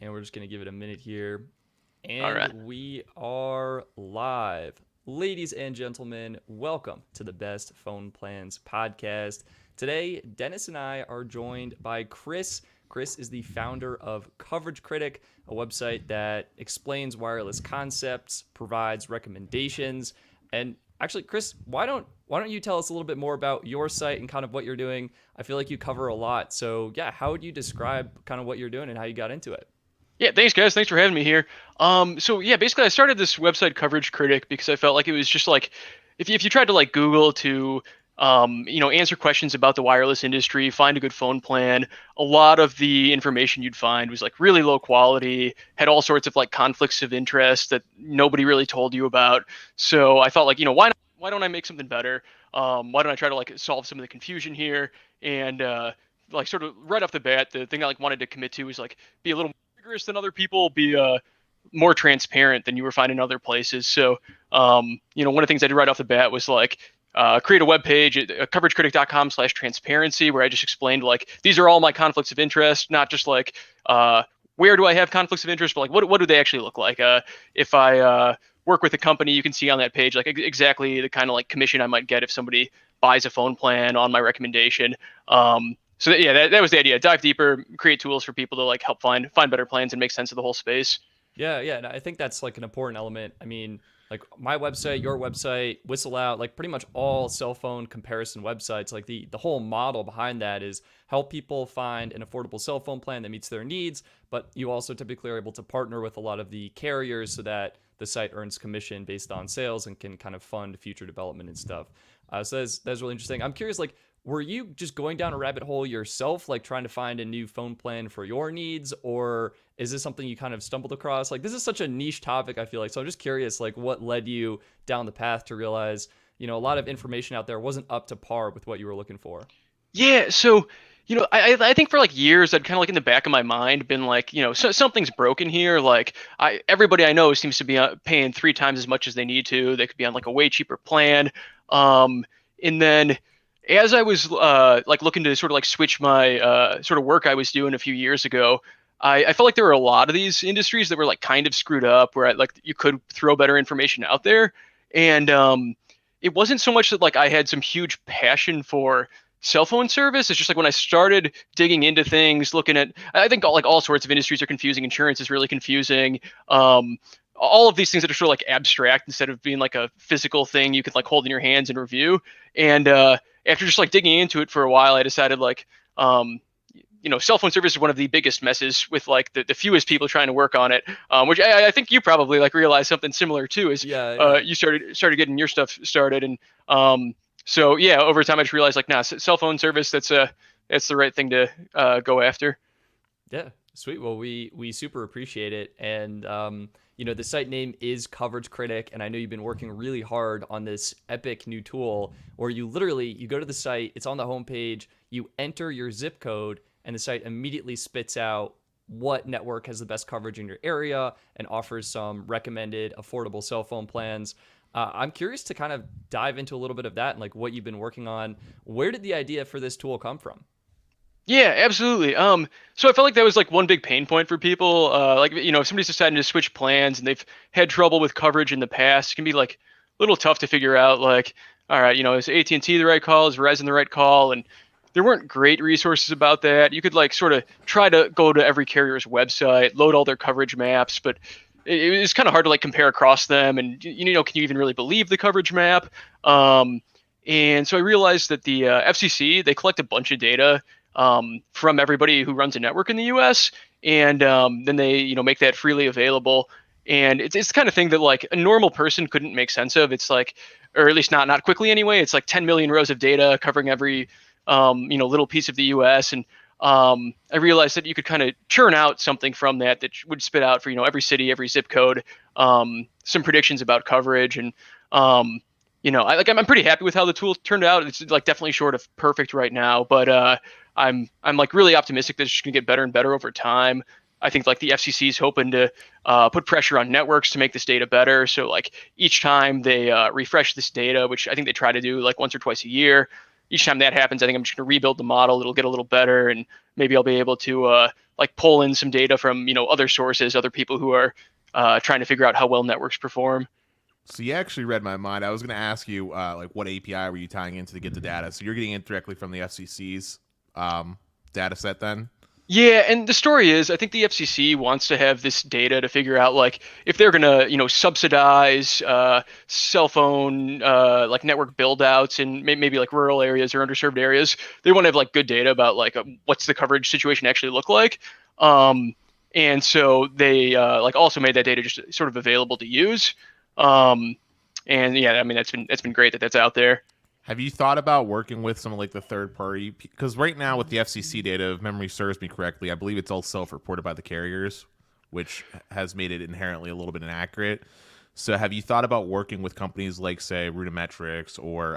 and we're just going to give it a minute here. All right. And we are live. Ladies and gentlemen, welcome to the Best Phone Plans Podcast. Today, Dennis and I are joined by Chris. Chris is the founder of CoverageCritic, a website that explains wireless concepts, provides recommendations, and actually, Chris, why don't you tell us a little bit more about your site and kind of what you're doing? I feel like you cover a lot. So yeah, how would you describe kind of what you're doing and how you got into it? Yeah, thanks guys. Thanks for having me here. So yeah, basically I started this website CoverageCritic because I felt like it was just like if you tried to like Google to answer questions about the wireless industry, find a good phone plan, a lot of the information you'd find was like really low quality, had all sorts of like conflicts of interest that nobody really told you about. So I thought like, why don't I make something better? Why don't I try to like solve some of the confusion here? And like sort of right off the bat, the thing I like wanted to commit to was like be a little rigorous than other people, be more transparent than you were finding in other places. So, one of the things I did right off the bat was like create a web page at coveragecritic.com/transparency where I just explained like these are all my conflicts of interest, not just like where do I have conflicts of interest, but like what do they actually look like? If I work with a company, you can see on that page like exactly the kind of like commission I might get if somebody buys a phone plan on my recommendation. That was the idea. Dive deeper, create tools for people to like help find better plans and make sense of the whole space. Yeah, and I think that's like an important element. I mean, like my website, your website, Whistle Out, like pretty much all cell phone comparison websites, like the whole model behind that is help people find an affordable cell phone plan that meets their needs, but you also typically are able to partner with a lot of the carriers so that the site earns commission based on sales and can kind of fund future development and stuff. So that's really interesting. I'm curious, like, were you just going down a rabbit hole yourself, like trying to find a new phone plan for your needs, or is this something you kind of stumbled across? Like, this is such a niche topic, I feel like. So I'm just curious, like, what led you down the path to realize, a lot of information out there wasn't up to par with what you were looking for? Yeah, so I think for like years I'd kind of like in the back of my mind been like, something's broken here. Like everybody I know seems to be paying 3 times as much as they need to. They could be on like a way cheaper plan. And then as I was like looking to sort of like switch my sort of work I was doing a few years ago, I felt like there were a lot of these industries that were like kind of screwed up where like you could throw better information out there. And it wasn't so much that like I had some huge passion for cell phone service. It's just like when I started digging into things, looking at, I think all sorts of industries are confusing. Insurance is really confusing. All of these things that are sort of like abstract instead of being like a physical thing you could like hold in your hands and review. And after just like digging into it for a while, I decided like, cell phone service is one of the biggest messes with like the fewest people trying to work on it, which I think you probably like realized something similar too as Yeah. you started getting your stuff started. And so yeah, over time I just realized like, nah, cell phone service, that's the right thing to go after. Yeah, sweet. Well, we super appreciate it, and the site name is Coverage Critic, and I know you've been working really hard on this epic new tool where you go to the site, it's on the homepage, you enter your zip code, and the site immediately spits out what network has the best coverage in your area and offers some recommended affordable cell phone plans. I'm curious to kind of dive into a little bit of that and like what you've been working on. Where did the idea for this tool come from? Yeah, absolutely. So I felt like that was like one big pain point for people. Like, if somebody's deciding to switch plans and they've had trouble with coverage in the past, it can be like a little tough to figure out like, all right, is AT&T the right call? Is Verizon the right call? And there weren't great resources about that. You could like sort of try to go to every carrier's website, load all their coverage maps, but it was kind of hard to like compare across them. And, can you even really believe the coverage map? And so I realized that the FCC, they collect a bunch of data from everybody who runs a network in the U.S. And then they make that freely available. And it's the kind of thing that like a normal person couldn't make sense of. It's like, or at least not quickly anyway. It's like 10 million rows of data covering every little piece of the U.S. And I realized that you could kind of churn out something from that would spit out for every city, every zip code, some predictions about coverage. And I'm pretty happy with how the tool turned out. It's like definitely short of perfect right now, but I'm like really optimistic that it's just gonna get better and better over time. I think like the FCC is hoping to put pressure on networks to make this data better. So like each time they refresh this data, which I think they try to do like once or twice a year, each time that happens, I think I'm just going to rebuild the model. It'll get a little better, and maybe I'll be able to like pull in some data from other sources, other people who are trying to figure out how well networks perform. So you actually read my mind. I was going to ask you, like, what API were you tying into to get the data? So you're getting it directly from the FCC's data set then? Yeah, and the story is, I think the FCC wants to have this data to figure out, like, if they're gonna, subsidize cell phone like network build-outs in maybe like rural areas or underserved areas. They want to have like good data about like what's the coverage situation actually look like. And so they like also made that data just sort of available to use. And yeah, I mean that's been great that that's out there. Have you thought about working with some of like the third party? Because right now with the FCC data, if memory serves me correctly, I believe it's all self-reported by the carriers, which has made it inherently a little bit inaccurate. So have you thought about working with companies like, say, Rudimetrics or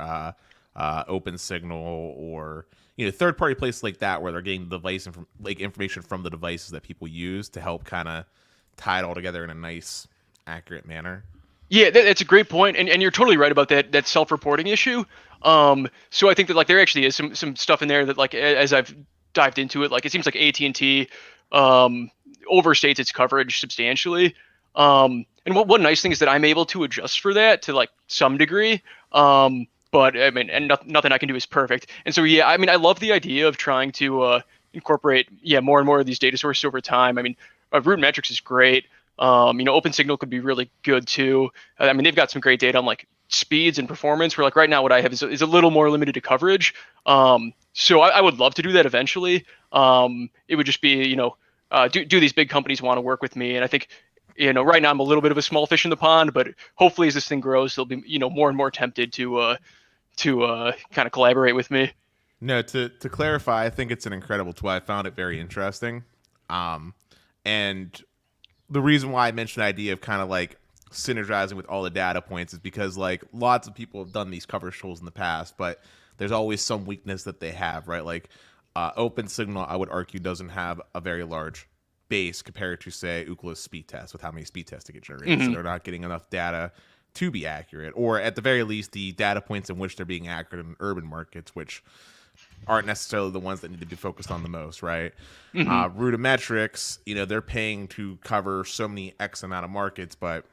OpenSignal or third party places like that where they're getting device information from the devices that people use to help kind of tie it all together in a nice, accurate manner? Yeah, that's a great point, and you're totally right about that self-reporting issue. So I think that like there actually is some stuff in there that like as I've dived into it, like it seems like AT&T overstates its coverage substantially. And one nice thing is that I'm able to adjust for that to like some degree. But I mean, and nothing I can do is perfect. And so yeah, I mean, I love the idea of trying to incorporate more and more of these data sources over time. I mean, Root Metrics is great. OpenSignal could be really good too. I mean, they've got some great data on like speeds and performance. Where like right now, what I have is a little more limited to coverage. So I would love to do that eventually. It would just be do these big companies want to work with me? And I think right now I'm a little bit of a small fish in the pond, but hopefully as this thing grows, they'll be more and more tempted to kind of collaborate with me. No, to clarify, I think it's an incredible tool. I found it very interesting, and the reason why I mentioned the idea of kind of like synergizing with all the data points is because like lots of people have done these coverage tools in the past, but there's always some weakness that they have, right? Like OpenSignal, I would argue, doesn't have a very large base compared to, say, Ookla's speed test with how many speed tests to get generated. Mm-hmm. So they're not getting enough data to be accurate, or at the very least, the data points in which they're being accurate in urban markets, which aren't necessarily the ones that need to be focused on the most, right? Mm-hmm. Rudimetrics, they're paying to cover so many X amount of markets, but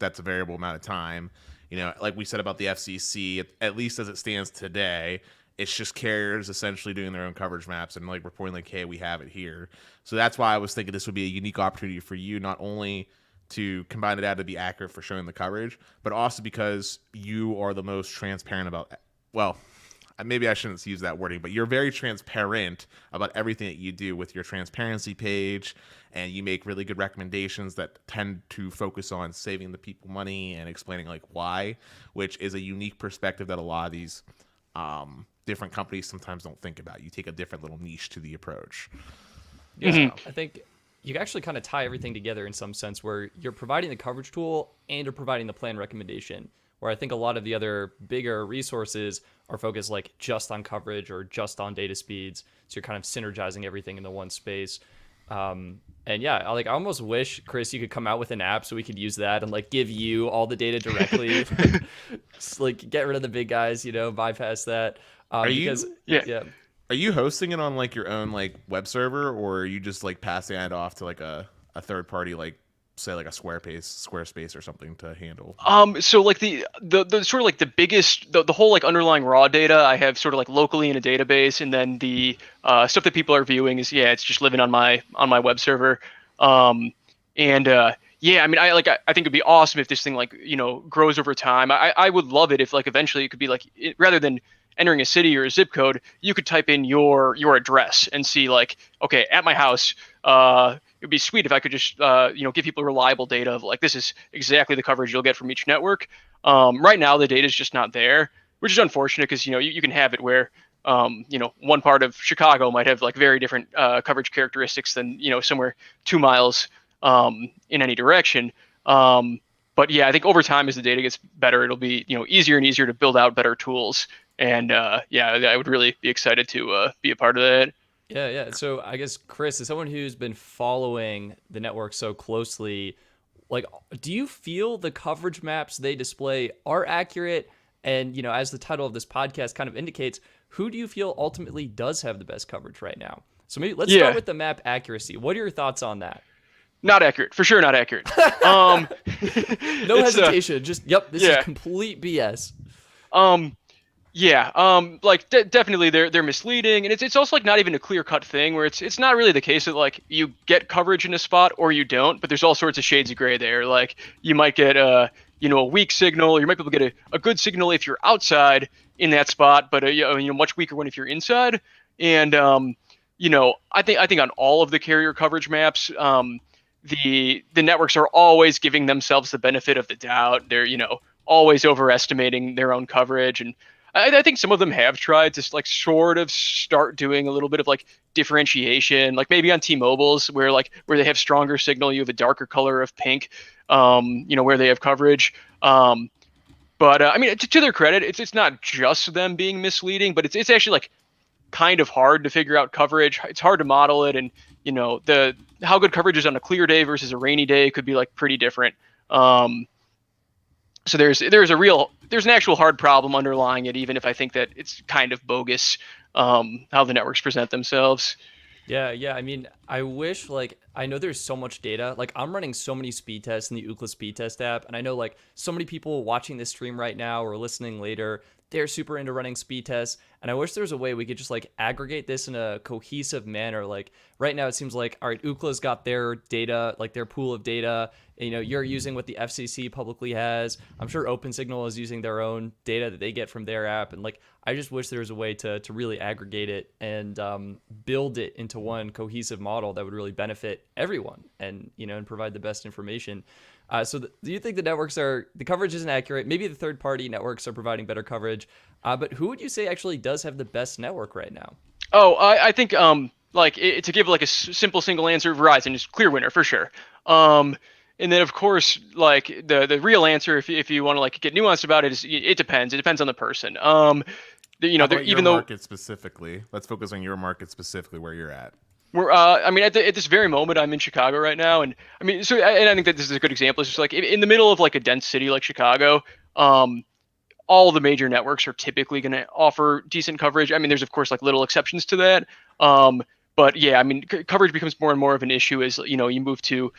that's a variable amount of time. Like we said about the FCC, at least as it stands today, it's just carriers essentially doing their own coverage maps and like reporting like, hey, we have it here. So that's why I was thinking this would be a unique opportunity for you, not only to combine the data to be accurate for showing the coverage, but also because you are the most transparent about, well, maybe I shouldn't use that wording, but you're very transparent about everything that you do with your transparency page, and you make really good recommendations that tend to focus on saving the people money and explaining like why, which is a unique perspective that a lot of these different companies sometimes don't think about. You take a different little niche to the approach. Yeah, Mm-hmm. I think you actually kind of tie everything together in some sense where you're providing the coverage tool and you're providing the plan recommendation, where I think a lot of the other bigger resources are focused like just on coverage or just on data speeds. So you're kind of synergizing everything into one space. And yeah, I almost wish, Chris, you could come out with an app so we could use that and like give you all the data directly. Just, like get rid of the big guys, bypass that. Because, Yeah. Are you hosting it on like your own like web server, or are you just like passing it off to like a third party, like say like a Squarespace or something to handle? So like the sort of like the biggest the whole like underlying raw data I have sort of like locally in a database, and then the stuff that people are viewing is it's just living on my web server. Yeah, I mean I think it'd be awesome if this thing like grows over time. I would love it if like eventually it could be like rather than entering a city or a zip code, you could type in your address and see like, okay, at my house, it'd be sweet if I could just give people reliable data of like this is exactly the coverage you'll get from each network. Right now the data is just not there, which is unfortunate because you can have it where one part of Chicago might have like very different coverage characteristics than somewhere 2 miles in any direction. But yeah, I think over time as the data gets better, it'll be easier and easier to build out better tools. And I would really be excited to be a part of that. Yeah. So I guess, Chris, as someone who's been following the network so closely, like, do you feel the coverage maps they display are accurate? And, as the title of this podcast kind of indicates, who do you feel ultimately does have the best coverage right now? So maybe let's start with the map accuracy. What are your thoughts on that? Not accurate, for sure. Not accurate. No hesitation. Just this is complete BS. Definitely they're misleading, and it's also like not even a clear-cut thing where it's not really the case that like you get coverage in a spot or you don't, but there's all sorts of shades of gray there. Like you might get a weak signal, or you might be able to get a good signal if you're outside in that spot, but much weaker one if you're inside. And I think on all of the carrier coverage maps, the networks are always giving themselves the benefit of the doubt. They're always overestimating their own coverage, and I think some of them have tried to like sort of start doing a little bit of like differentiation, like maybe on T-Mobile's where they have stronger signal, you have a darker color of pink, where they have coverage. But I mean, to their credit, it's not just them being misleading, but it's actually like kind of hard to figure out coverage. It's hard to model it, and how good coverage is on a clear day versus a rainy day could be like pretty different. So there's an actual hard problem underlying it, even if I think that it's kind of bogus how the networks present themselves. Yeah. I mean, I wish I know there's so much data. Like I'm running so many speed tests in the Ookla speed test app, and I know like so many people watching this stream right now or listening later, they're super into running speed tests, and I wish there was a way we could just like aggregate this in a cohesive manner. Like right now it seems like, all right, Ookla's got their data, like their pool of data, and, you're using what the FCC publicly has. I'm sure OpenSignal is using their own data that they get from their app, and like I just wish there was a way to really aggregate it and build it into one cohesive model that would really benefit everyone and and provide the best information. Do you think the coverage isn't accurate? Maybe the third-party networks are providing better coverage, but who would you say actually does have the best network right now? Oh, I think to give like a simple single answer, Verizon is clear winner for sure. And then of course, like the real answer, if you want to like get nuanced about it, is it depends. It depends on the person. Market specifically, let's focus on your market specifically where you're at. At this very moment, I'm in Chicago right now, and I think that this is a good example. It's just like in the middle of like a dense city like Chicago, all the major networks are typically going to offer decent coverage. I mean, there's of course like little exceptions to that, but yeah, I mean, coverage becomes more and more of an issue as you move to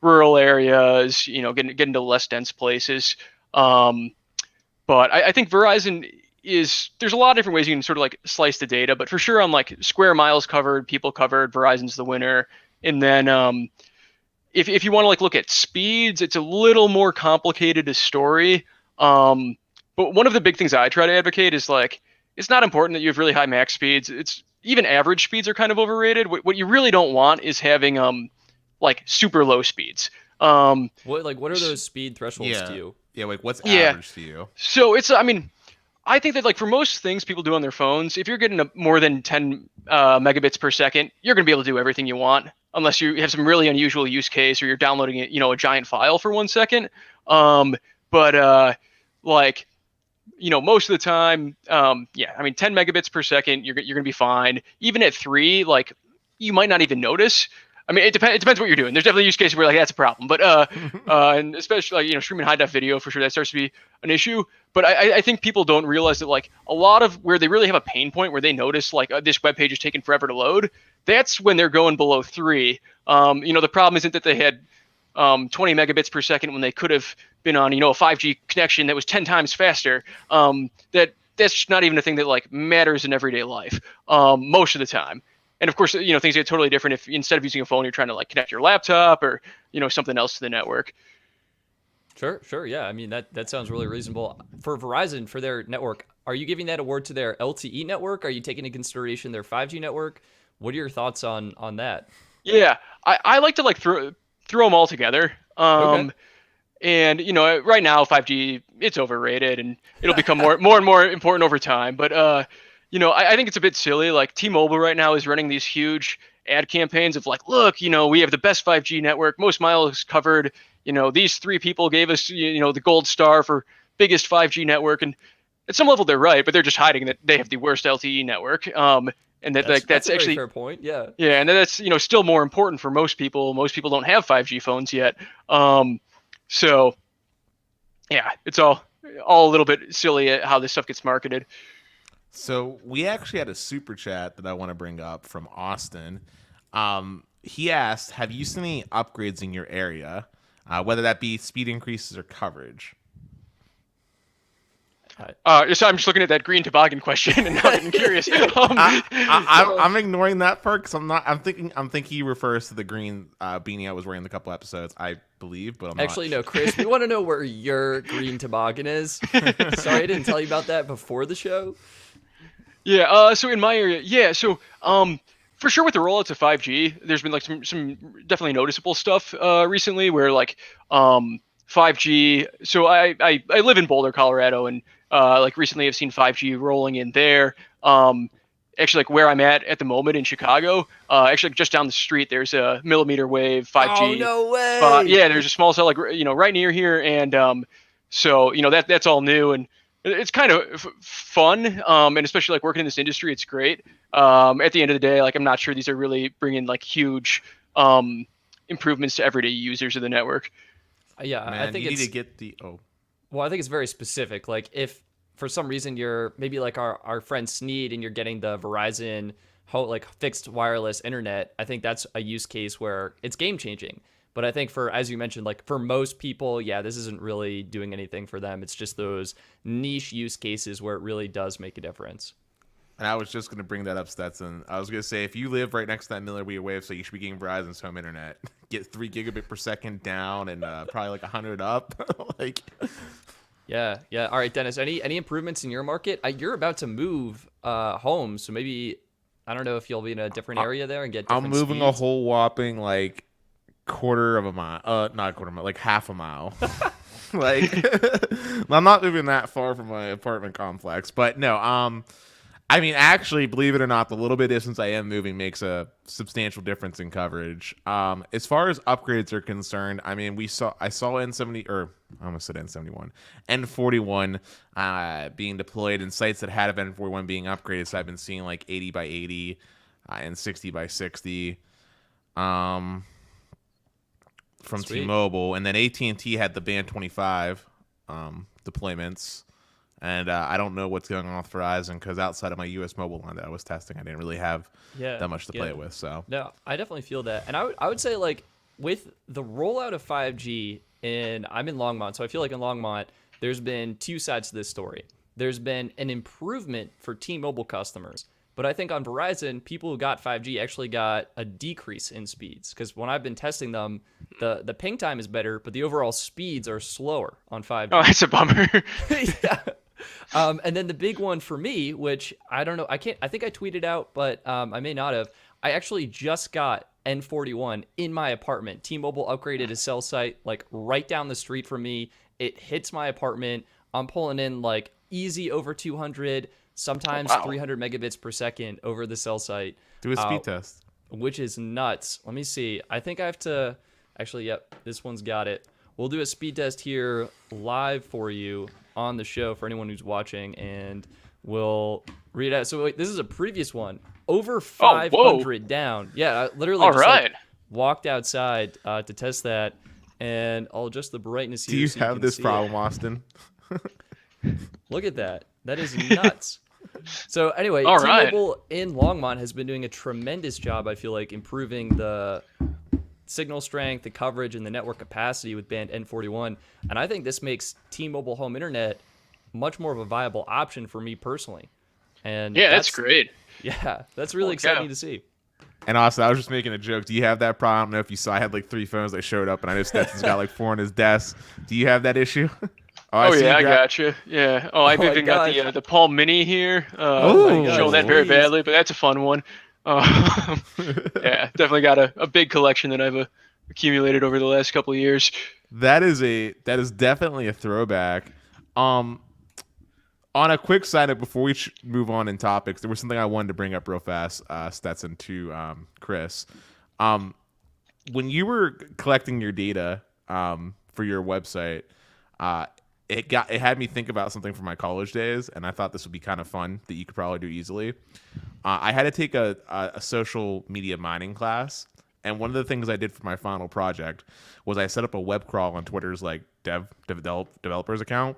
rural areas, get into less dense places. But I think Verizon there's a lot of different ways you can sort of like slice the data, but for sure on like square miles covered, people covered, Verizon's the winner. And then if you want to like look at speeds, it's a little more complicated a story. But one of the big things I try to advocate is like, it's not important that you have really high max speeds. It's even average speeds are kind of overrated. What you really don't want is having like super low speeds. What are those speed thresholds to you? Yeah, like what's average to you? So I think that like for most things people do on their phones, if you're getting more than 10 megabits per second, you're going to be able to do everything you want, unless you have some really unusual use case or you're downloading a giant file for 1 second. Most of the time, 10 megabits per second, you're going to be fine. Even at 3, like you might not even notice. I mean, it depends what you're doing. There's definitely use cases where like that's a problem, but and especially like, streaming high def video for sure that starts to be an issue. But I think people don't realize that like a lot of where they really have a pain point where they notice like this web page is taking forever to load. That's when they're going below 3. The problem isn't that they had 20 megabits per second when they could have been on a 5G connection that was 10 times faster. That's not even a thing that like matters in everyday life most of the time. And of course, things get totally different if instead of using a phone, you're trying to like connect your laptop or, something else to the network. Sure. Yeah. I mean, that sounds really reasonable. For Verizon, for their network, are you giving that award to their LTE network? Are you taking into consideration their 5G network? What are your thoughts on that? Yeah, I like to like throw them all together. Okay. And right now 5G, it's overrated and it'll become more and more important over time. But I think it's a bit silly. Like T-Mobile right now is running these huge ad campaigns of like, look, we have the best 5G network, most miles covered. These 3 people gave us, the gold star for biggest 5G network. And at some level they're right, but they're just hiding that they have the worst LTE network. And that's a actually very fair point. Yeah. Yeah. And that's, still more important for most people. Most people don't have 5G phones yet. So yeah, it's all a little bit silly at how this stuff gets marketed. So we actually had a super chat that I want to bring up from Austin. He asked, have you seen any upgrades in your area, whether that be speed increases or coverage? So I'm just looking at that green toboggan question and now getting curious. I'm ignoring that part because I'm not. I'm thinking he refers to the green beanie I was wearing in a couple episodes, I believe, but I'm Actually, not. no, Chris. We want to know where your green toboggan is. Sorry, I didn't tell you about that before the show. Yeah. So in my area, yeah. So for sure with the rollouts of 5G, there's been like some definitely noticeable stuff recently where like 5G. So I live in Boulder, Colorado, and like recently I've seen 5G rolling in there. Actually, like where I'm at the moment in Chicago, actually just down the street, there's a millimeter wave 5G. Oh, no way! Yeah, there's a small cell like right near here, and so that's all new and it's kind of fun, and especially like working in this industry, it's great. At the end of the day, like I'm not sure these are really bringing like huge improvements to everyday users of the network. Yeah, Man, I think you it's need to get the well. I think it's very specific. Like if for some reason you're maybe like our friend Sneed and you're getting the Verizon like fixed wireless internet, I think that's a use case where it's game changing. But I think for, as you mentioned, like for most people, yeah, this isn't really doing anything for them. It's just those niche use cases where it really does make a difference. And I was just going to bring that up, Stetson. I was going to say, if you live right next to that millimeter wave, so you should be getting Verizon's home internet. Get 3 gigabit per second down and probably like 100 up. like, Yeah. All right, Dennis. Any improvements in your market? You're about to move home, so maybe I don't know if you'll be in a different area there and get different I'm moving speeds. a whole whopping like quarter of a mile. Not a quarter mile, like half a mile. like, I'm not moving that far from my apartment complex, but no. I mean, actually, believe it or not, the little bit of distance I am moving makes a substantial difference in coverage. As far as upgrades are concerned, I mean, I saw N70, or I almost said N71, N41 being deployed in sites that had N41 being upgraded. So I've been seeing like 80 by 80 and 60 by 60 from Sweet. T-Mobile, and then AT&T had the Band 25 deployments. And I don't know what's going on with Verizon because outside of my U.S. mobile line that I was testing, I didn't really have that much to play with. So no, I definitely feel that, and I would say like with the rollout of 5G, and I'm in Longmont, so I feel like in Longmont there's been two sides to this story. There's been an improvement for T-Mobile customers, but I think on Verizon, people who got 5G actually got a decrease in speeds because when I've been testing them, the ping time is better, but the overall speeds are slower on 5G. Oh, that's a bummer. Yeah. And then the big one for me, which I don't know, I think I tweeted out, but I may not have. I actually just got N41 in my apartment. T-Mobile upgraded a cell site like right down the street from me. It hits my apartment. I'm pulling in like easy over 200, sometimes 300 megabits per second over the cell site. do a speed test. Which is nuts. Let me see. I think I have to actually, yep, this one's got it. We'll do a speed test here live for you on the show for anyone who's watching, and we'll read out. So wait, this is a previous one. Over 500 down. Yeah, I literally All just right. like, walked outside to test that, and I'll adjust the brightness here. Do you so have can this see problem, it. Austin? Look at that. That is nuts. So anyway, All right. T-Mobile in Longmont has been doing a tremendous job, I feel like, improving the signal strength, the coverage, and the network capacity with band N41. And I think this makes T-Mobile home internet much more of a viable option for me personally. And Yeah, that's great. Yeah, that's really exciting to see. And Austin, I was just making a joke. Do you have that problem? I don't know if you saw. I had like 3 phones that showed up, and I know Stetson's got like 4 on his desk. Do you have that issue? Oh yeah, I gotcha. Yeah. Oh, I've even got the Palm Mini here. Showing that very badly, but that's a fun one. Yeah, definitely got a big collection that I've accumulated over the last couple of years. That is definitely a throwback. On a quick side note, before we move on in topics, there was something I wanted to bring up real fast, Stetson, to Chris. When you were collecting your data for your website, it had me think about something from my college days, and I thought this would be kind of fun that you could probably do easily. I had to take a social media mining class, and one of the things I did for my final project was I set up a web crawl on Twitter's like developers account.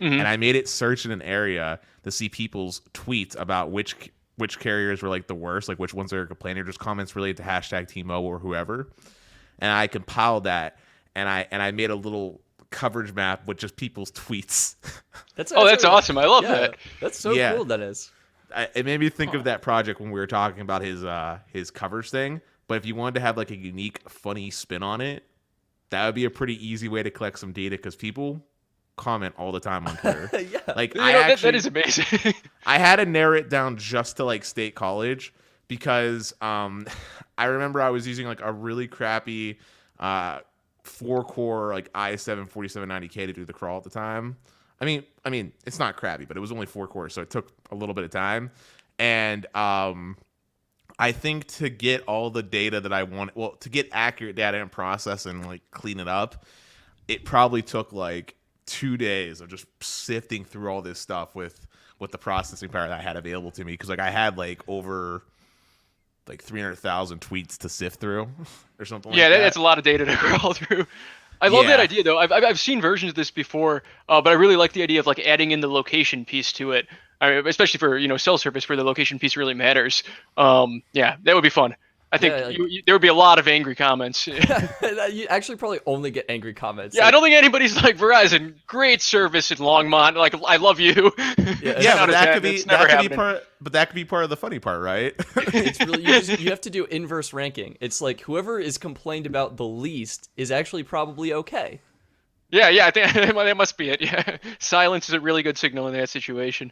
Mhm. and I made it search in an area to see people's tweets about which carriers were like the worst, like which ones are complaining, or just comments related to hashtag T-Mobile or whoever. And I compiled that, and I made a little coverage map with just people's tweets. That's awesome. I love that. That's so cool, Dennis. It made me think of that project when we were talking about his coverage thing. But if you wanted to have like a unique, funny spin on it, that would be a pretty easy way to collect some data, because people comment all the time on Twitter. Yeah. Like that is amazing. I had to narrow it down just to like State College, because I remember I was using like a really crappy 4-core like i7 4790K to do the crawl at the time. I mean, it's not crappy, but it was only 4 cores, so it took a little bit of time. And I think to get all the data that I wanted, well, to get accurate data and process and like clean it up, it probably took like 2 days of just sifting through all this stuff with the processing power that I had available to me, because like I had like over like 300,000 tweets to sift through or something like that. Yeah, that's a lot of data to crawl through. I love that idea, though. I've seen versions of this before, but I really like the idea of like adding in the location piece to it. I mean, especially for cell service, where the location piece really matters. Yeah, that would be fun. I think there would be a lot of angry comments. You actually probably only get angry comments. Yeah, I don't think anybody's like, Verizon, great service in Longmont. Like, I love you. Yeah, but that could be part of the funny part, right? It's really you have to do inverse ranking. It's like whoever is complained about the least is actually probably okay. Yeah, I think that must be it. Yeah, silence is a really good signal in that situation.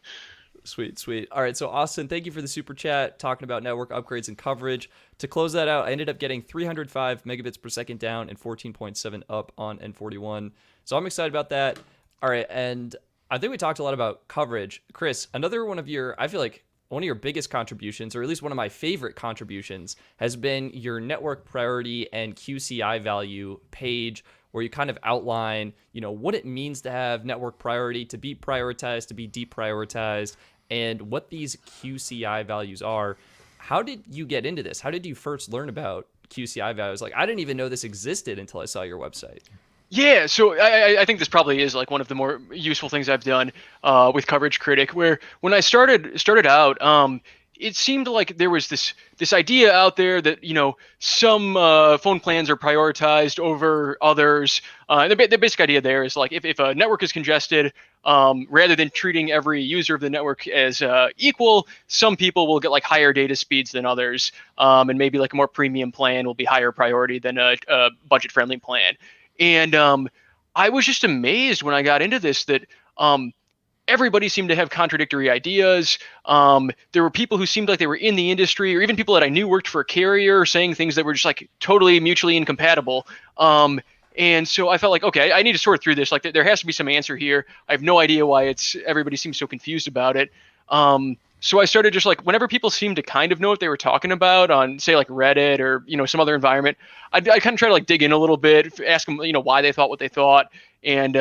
Sweet. All right, so Austin, thank you for the super chat talking about network upgrades and coverage. To close that out, I ended up getting 305 megabits per second down and 14.7 up on N41. So I'm excited about that. All right, and I think we talked a lot about coverage. Chris, another one of your, I feel like one of your biggest contributions, or at least one of my favorite contributions, has been your network priority and QCI value page, where you kind of outline, what it means to have network priority, to be prioritized, to be deprioritized, and what these QCI values are. How did you get into this? How did you first learn about QCI values? Like, I didn't even know this existed until I saw your website. Yeah, so I think this probably is like one of the more useful things I've done with CoverageCritic, where when I started out, it seemed like there was this idea out there that some phone plans are prioritized over others. The basic idea there is like if a network is congested, rather than treating every user of the network as equal, some people will get like higher data speeds than others, and maybe like a more premium plan will be higher priority than a budget-friendly plan. And I was just amazed when I got into this that everybody seemed to have contradictory ideas. There were people who seemed like they were in the industry, or even people that I knew worked for a carrier, saying things that were just like totally mutually incompatible. And so I felt like, okay, I need to sort through this. Like there has to be some answer here. I have no idea why everybody seems so confused about it. So I started just like, whenever people seemed to kind of know what they were talking about on, say, like Reddit or some other environment, I kind of try to like dig in a little bit, ask them why they thought what they thought, and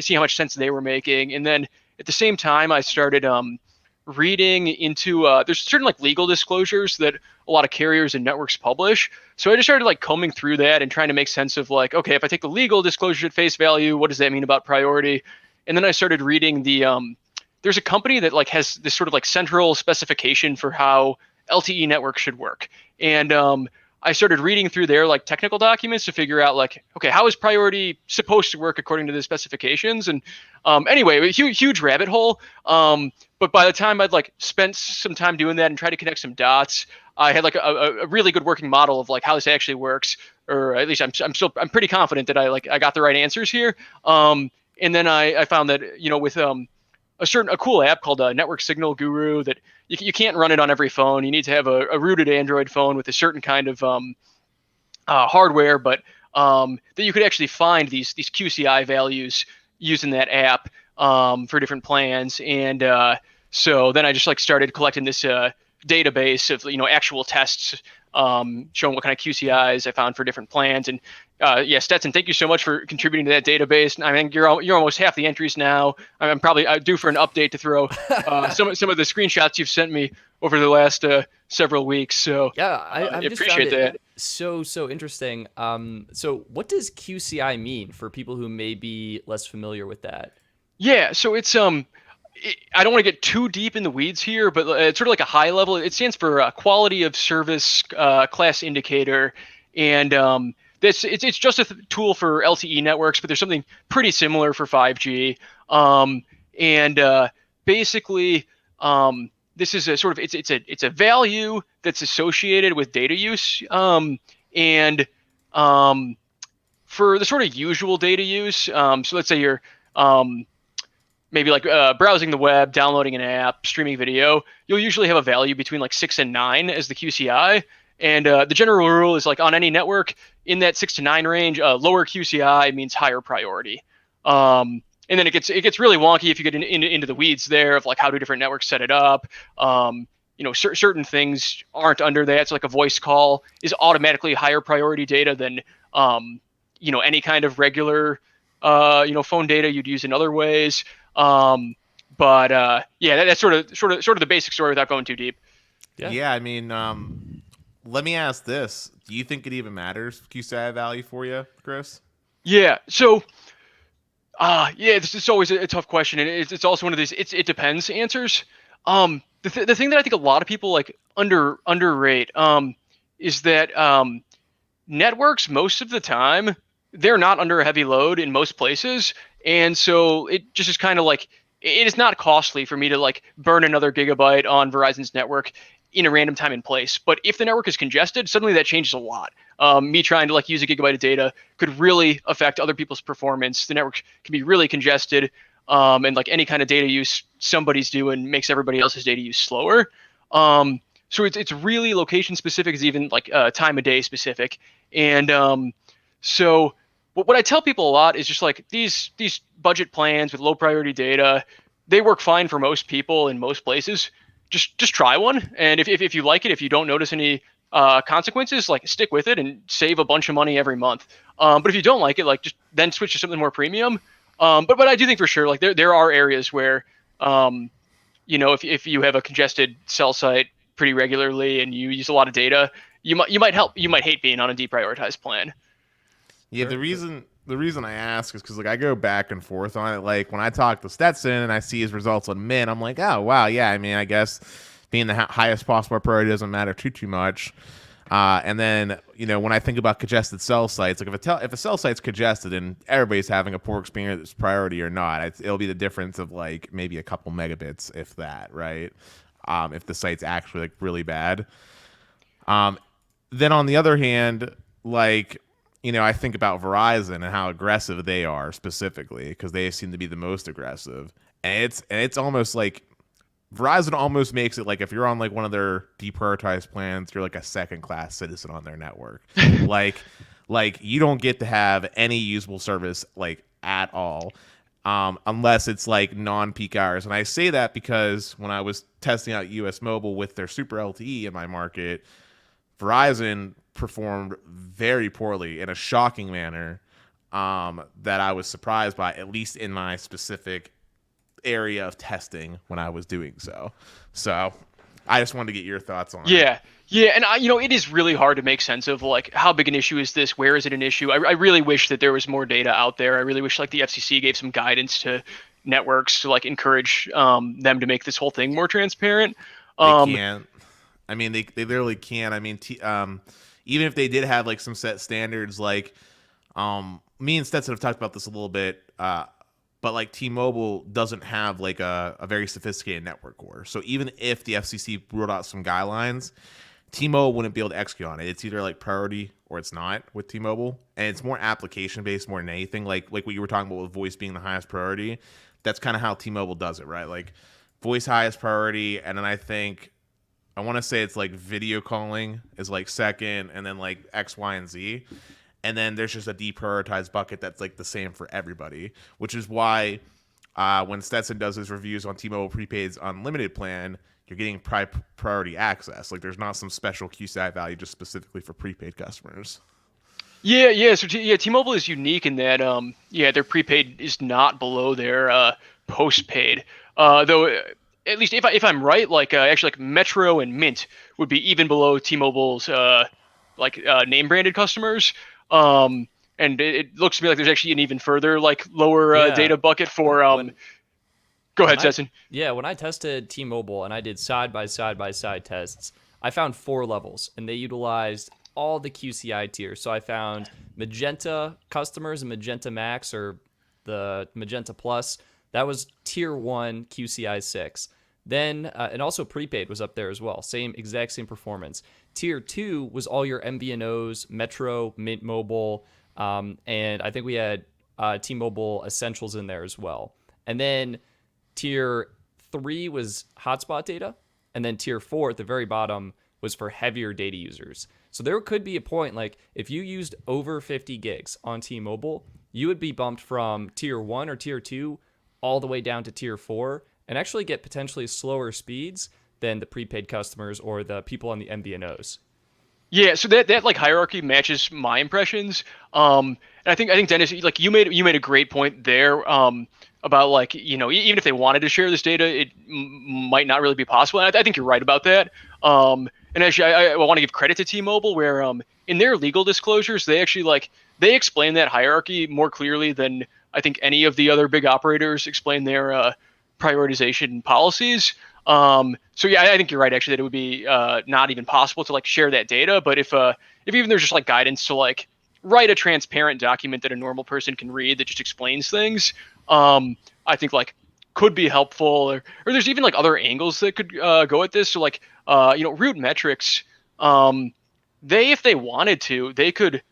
see how much sense they were making. And then at the same time, I started reading into there's certain like legal disclosures that a lot of carriers and networks publish. So I just started like combing through that and trying to make sense of like, okay, if I take the legal disclosure at face value, what does that mean about priority? And then I started reading there's a company that like has this sort of like central specification for how LTE networks should work. And I started reading through their like technical documents to figure out like, okay, how is priority supposed to work according to the specifications? And anyway, a huge rabbit hole. But by the time I'd like spent some time doing that and try to connect some dots, I had like a really good working model of like how this actually works, or at least I'm pretty confident that I got the right answers here. And then I found that with a cool app called Network Signal Guru that you can't run it on every phone. You need to have a rooted Android phone with a certain kind of hardware, but that you could actually find these QCI values using that app for different plans. And so then I just like started collecting this database of actual tests showing what kind of QCIs I found for different plans. And Stetson, thank you so much for contributing to that database. I think you're almost half the entries now. I'm probably due for an update to throw some of the screenshots you've sent me over the last several weeks. So yeah, I just appreciate that. So interesting. So what does QCI mean for people who may be less familiar with that? Yeah, so I don't want to get too deep in the weeds here, but it's sort of like a high level. It stands for quality of service class indicator, and it's just a tool for LTE networks, but there's something pretty similar for 5G. And basically, this is a sort of it's a value that's associated with data use, and for the sort of usual data use. So let's say you're maybe like browsing the web, downloading an app, streaming video, you'll usually have a value between like 6 and 9 as the QCI. And the general rule is like on any network in that 6 to 9 range, lower QCI means higher priority. And then it gets really wonky if you get into the weeds there of like how do different networks set it up. Certain things aren't under that. So like a voice call is automatically higher priority data than any kind of regular phone data you'd use in other ways. That's sort of the basic story without going too deep. Yeah, I mean, let me ask this: do you think it even matters QCI value for you, Chris? Yeah. So, this is always a tough question, and it's also one of these it depends answers. The thing that I think a lot of people like underrate is that networks most of the time they're not under a heavy load in most places. And so it just is kind of like, it is not costly for me to like burn another gigabyte on Verizon's network in a random time and place. But if the network is congested, suddenly that changes a lot. Me trying to like use a gigabyte of data could really affect other people's performance. The network can be really congested. And like any kind of data use somebody's doing makes everybody else's data use slower. So it's really location specific, is even like time of day specific. And so what I tell people a lot is just like these budget plans with low priority data, they work fine for most people in most places. Just try one, and if you like it, if you don't notice any consequences, like stick with it and save a bunch of money every month. But if you don't like it, like just then switch to something more premium. But I do think for sure, like there are areas where if you have a congested cell site pretty regularly and you use a lot of data, you might hate being on a deprioritized plan. Yeah, the reason I ask is because like I go back and forth on it. Like when I talk to Stetson and I see his results on Mint, I'm like, oh wow, yeah. I mean, I guess being the highest possible priority doesn't matter too much. And then when I think about congested cell sites, like if a cell site's congested and everybody's having a poor experience priority or not, it'll be the difference of like maybe a couple megabits, if that, right? If the site's actually like really bad. Then on the other hand, like. I think about Verizon and how aggressive they are specifically because they seem to be the most aggressive. And it's almost like Verizon almost makes it like if you're on like one of their deprioritized plans, you're like a second class citizen on their network. like you don't get to have any usable service like at all. Unless it's like non-peak hours. And I say that because when I was testing out US Mobile with their super LTE in my market, Verizon performed very poorly in a shocking manner that I was surprised by, at least in my specific area of testing when I was doing so. So I just wanted to get your thoughts on it. Yeah, and it is really hard to make sense of like how big an issue is this? Where is it an issue? I really wish that there was more data out there. I really wish like the FCC gave some guidance to networks to like encourage them to make this whole thing more transparent. They can't. I mean, they literally can't. I mean, even if they did have like some set standards, like me and Stetson have talked about this a little bit, but like T-Mobile doesn't have like a very sophisticated network core. So even if the FCC wrote out some guidelines, T-Mobile wouldn't be able to execute on it. It's either like priority or it's not with T-Mobile, and it's more application based more than anything. Like what you were talking about with voice being the highest priority. That's kind of how T-Mobile does it, right? Like voice highest priority, and then I want to say it's like video calling is like second, and then like X, Y, and Z. And then there's just a deprioritized bucket that's like the same for everybody, which is why when Stetson does his reviews on T-Mobile Prepaid's unlimited plan, you're getting priority access. Like there's not some special QCI value just specifically for prepaid customers. Yeah. So T-Mobile is unique in that their prepaid is not below their postpaid. Though at least if I'm right, actually Metro and Mint would be even below T-Mobile's name branded customers. and it looks to me like there's actually an even further like lower Yeah. data bucket for When Go when ahead, I Stetson. yeah, when I tested T-Mobile and I did side by side tests, I found 4 levels, and they utilized all the QCI tiers. So I found Magenta customers and Magenta Max, or the Magenta Plus. That was tier 1 QCI 6. Then and also prepaid was up there as well. Exact same performance. Tier 2 was all your MVNOs, Metro, Mint Mobile, and I think we had T-Mobile Essentials in there as well. And then tier 3 was hotspot data, and then tier 4 at the very bottom was for heavier data users. So there could be a point, like if you used over 50 gigs on T-Mobile, you would be bumped from tier 1 or tier 2 all the way down to tier 4, and actually get potentially slower speeds than the prepaid customers or the people on the MVNOs. Yeah, so that like hierarchy matches my impressions. And I think Dennis, like you made a great point there. About like even if they wanted to share this data, it might not really be possible. And I think you're right about that. And actually, I want to give credit to T-Mobile, where in their legal disclosures, they actually they explain that hierarchy more clearly than I think any of the other big operators explain their prioritization policies. So yeah, I think you're right actually that it would be not even possible to like share that data. But if even there's just like guidance to like write a transparent document that a normal person can read that just explains things, I think like could be helpful. Or there's even like other angles that could go at this. So like root metrics, they if they wanted to, they could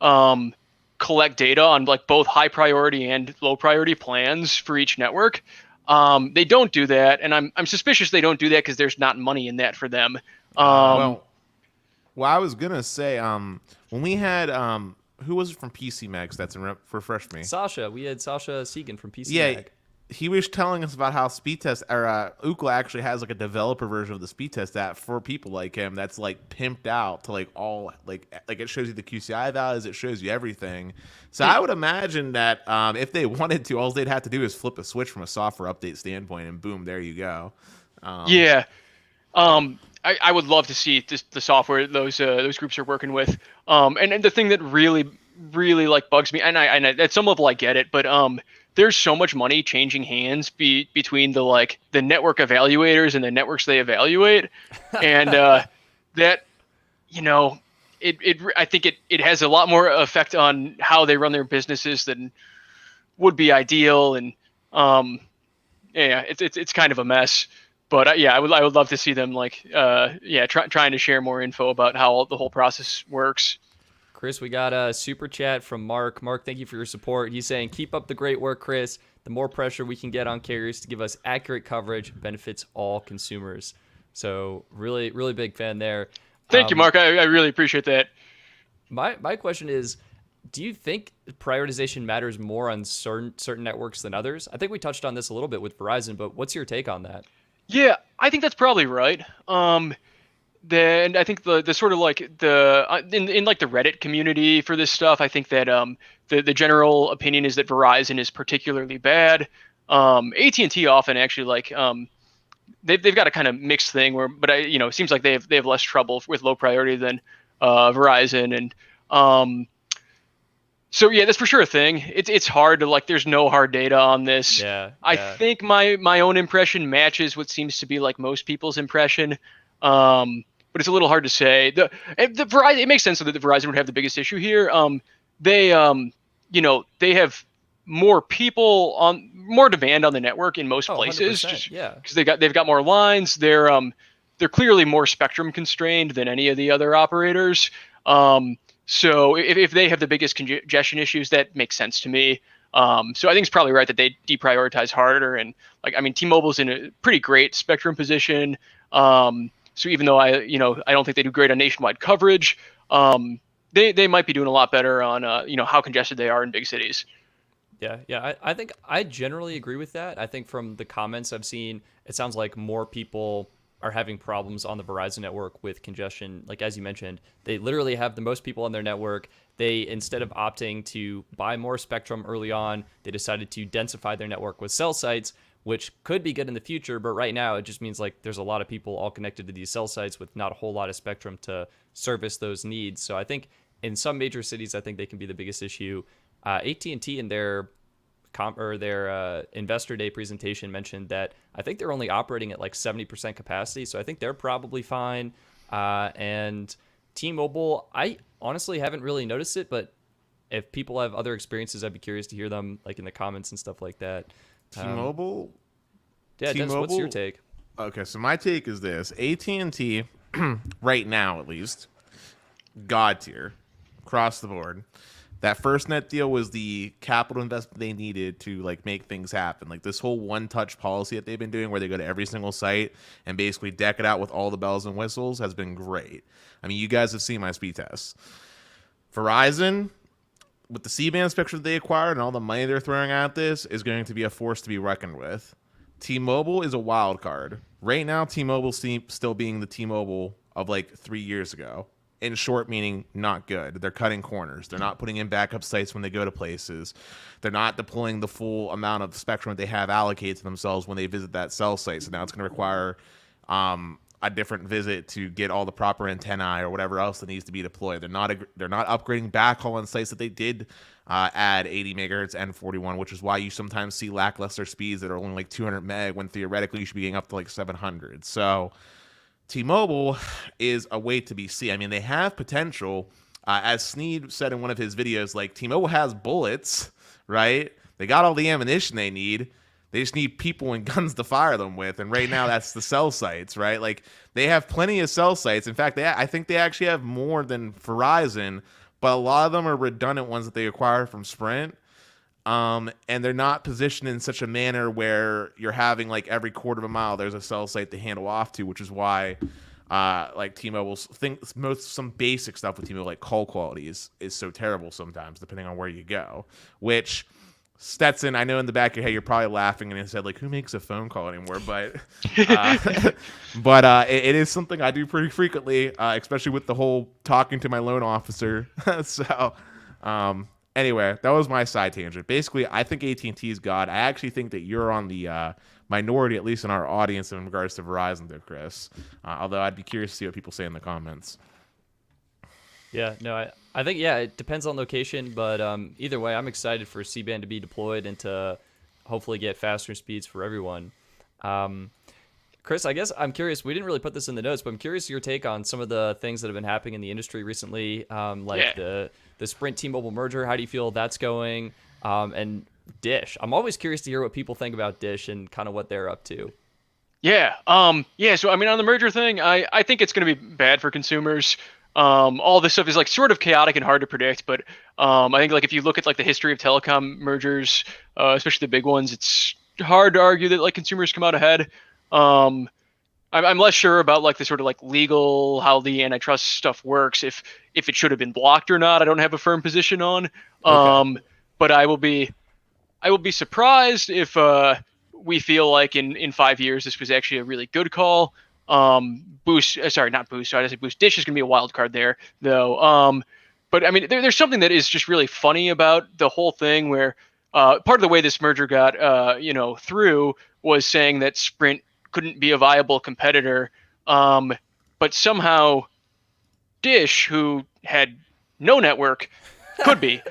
collect data on like both high priority and low priority plans for each network. They don't do that, and I'm suspicious they don't do that because there's not money in that for them. Well, I was gonna say, when we had, who was it from PC Max? That's refresh me. Sasha, we had Sasha Segan from PC Yeah, Mag. he was telling us about how Speedtest or Ookla actually has like a developer version of the Speedtest app for people like him that's like pimped out to like all like it shows you the QCI values, it shows you everything. So I would imagine that if they wanted to, all they'd have to do is flip a switch from a software update standpoint, and boom, there you go. Yeah. I would love to see the software those groups are working with. And the thing that really like bugs me, and I at some level I get it, but there's so much money changing hands between the network evaluators and the networks they evaluate, and that I think it has a lot more effect on how they run their businesses than would be ideal, and yeah, it's kind of a mess. But yeah, I would love to see them trying to share more info about how the whole process works. Chris, we got a super chat from Mark. Mark, thank you for your support. He's saying, keep up the great work, Chris. The more pressure we can get on carriers to give us accurate coverage benefits all consumers. So really, really big fan there. Thank you, Mark. I really appreciate that. My question is, do you think prioritization matters more on certain networks than others? I think we touched on this a little bit with Verizon, but what's your take on that? Yeah, I think that's probably right. Then I think the sort of like in like the Reddit community for this stuff, I think that the general opinion is that Verizon is particularly bad. AT&T often actually they've got a kind of mixed thing but it seems like they have less trouble with low priority than Verizon, and so yeah, that's for sure a thing. It's hard to there's no hard data on this. Yeah. I think my own impression matches what seems to be like most people's impression. But it's a little hard to say. The Verizon, it makes sense that the Verizon would have the biggest issue here. They have more demand on the network in most places, 100%, yeah, because they've got more lines. They're clearly more spectrum constrained than any of the other operators. So if they have the biggest congestion issues, that makes sense to me. So I think it's probably right that they deprioritize harder. And T-Mobile's in a pretty great spectrum position. So even though I don't think they do great on nationwide coverage, they might be doing a lot better on how congested they are in big cities. Yeah. I think I generally agree with that. I think from the comments I've seen, it sounds like more people are having problems on the Verizon network with congestion. Like, as you mentioned, they literally have the most people on their network. They, instead of opting to buy more spectrum early on, they decided to densify their network with cell sites, which could be good in the future. But right now, it just means there's a lot of people all connected to these cell sites with not a whole lot of spectrum to service those needs. So I think in some major cities, I think they can be the biggest issue. AT&T in their investor day presentation mentioned that I think they're only operating at like 70% capacity, so I think they're probably fine. And T-Mobile, I honestly haven't really noticed it, but if people have other experiences, I'd be curious to hear them, like in the comments and stuff like that. T-Mobile. Yeah, Dennis, what's your take? Okay, so my take is this: AT&T, right now at least, god tier, across the board. That FirstNet deal was the capital investment they needed to like make things happen. Like this whole one-touch policy that they've been doing, where they go to every single site and basically deck it out with all the bells and whistles, has been great. I mean, you guys have seen my speed tests. Verizon, with the C-band spectrum that they acquired and all the money they're throwing at this, is going to be a force to be reckoned with. T-Mobile is a wild card. Right now, T-Mobile still being the T-Mobile of like 3 years ago. In short, meaning not good. They're cutting corners. They're not putting in backup sites when they go to places. They're not deploying the full amount of spectrum that they have allocated to themselves when they visit that cell site. So now it's going to require a different visit to get all the proper antennae or whatever else that needs to be deployed. They're not upgrading backhaul on sites that they did add 80 megahertz N41, which is why you sometimes see lackluster speeds that are only like 200 meg when theoretically you should be getting up to like 700. So T-Mobile is a wait to be seen. I mean, they have potential. As Sneed said in one of his videos, like T-Mobile has bullets, right? They got all the ammunition they need. They just need people and guns to fire them with. And right now that's the cell sites, right? Like they have plenty of cell sites. In fact, I think they actually have more than Verizon, but a lot of them are redundant ones that they acquired from Sprint. And they're not positioned in such a manner where you're having like every quarter of a mile there's a cell site to handle off to, which is why like T-Mobile's some basic stuff with T-Mobile, like call quality is so terrible sometimes depending on where you go. Which Stetson, I know in the back of your head you're probably laughing and you said like, who makes a phone call anymore? But it is something I do pretty frequently, especially with the whole talking to my loan officer. So anyway, that was my side tangent. Basically, I think AT&T is God. I actually think that you're on the minority, at least in our audience, in regards to Verizon, though, Chris. Although I'd be curious to see what people say in the comments. Yeah, no, I think, yeah, it depends on location, but either way, I'm excited for C-band to be deployed and to hopefully get faster speeds for everyone. Chris, I guess I'm curious. We didn't really put this in the notes, but I'm curious your take on some of the things that have been happening in the industry recently, the Sprint T-Mobile merger. How do you feel that's going? And Dish. I'm always curious to hear what people think about Dish and kind of what they're up to. Yeah. So I mean, on the merger thing, I think it's going to be bad for consumers. All this stuff is like sort of chaotic and hard to predict, but I think like if you look at like the history of telecom mergers, especially the big ones, it's hard to argue that like consumers come out ahead. I'm less sure about like the sort of like legal, how the antitrust stuff works, if it should have been blocked or not. I don't have a firm position on. Okay. But I will be surprised if we feel like in 5 years this was actually a really good call. Boost, sorry, not Boost. Sorry, I said Boost. Dish is going to be a wild card there, though. But I mean, there's something that is just really funny about the whole thing, where part of the way this merger got, through was saying that Sprint couldn't be a viable competitor, but somehow Dish, who had no network, could be,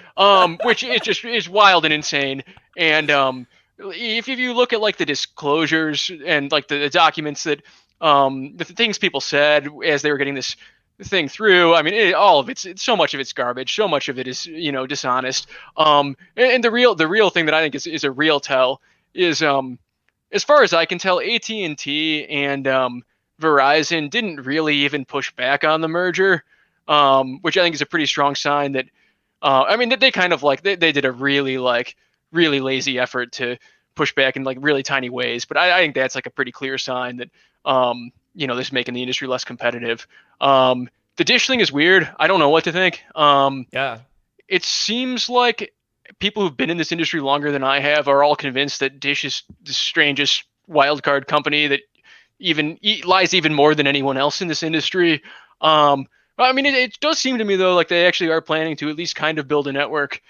which is wild and insane. And if you look at like the disclosures and like the documents that the things people said as they were getting this thing through, I mean, all of it's so much of it's garbage, so much of it is dishonest. And the real thing that I think is a real tell is as far as I can tell, AT&T and Verizon didn't really even push back on the merger, which I think is a pretty strong sign that I mean, they kind of like they did a really lazy effort to push back in like really tiny ways, but I think that's like a pretty clear sign that this is making the industry less competitive. The Dish thing is weird. I don't know what to think. Yeah, it seems like people who've been in this industry longer than I have are all convinced that Dish is the strangest wildcard company that lies even more than anyone else in this industry. I mean, it does seem to me though like they actually are planning to at least kind of build a network.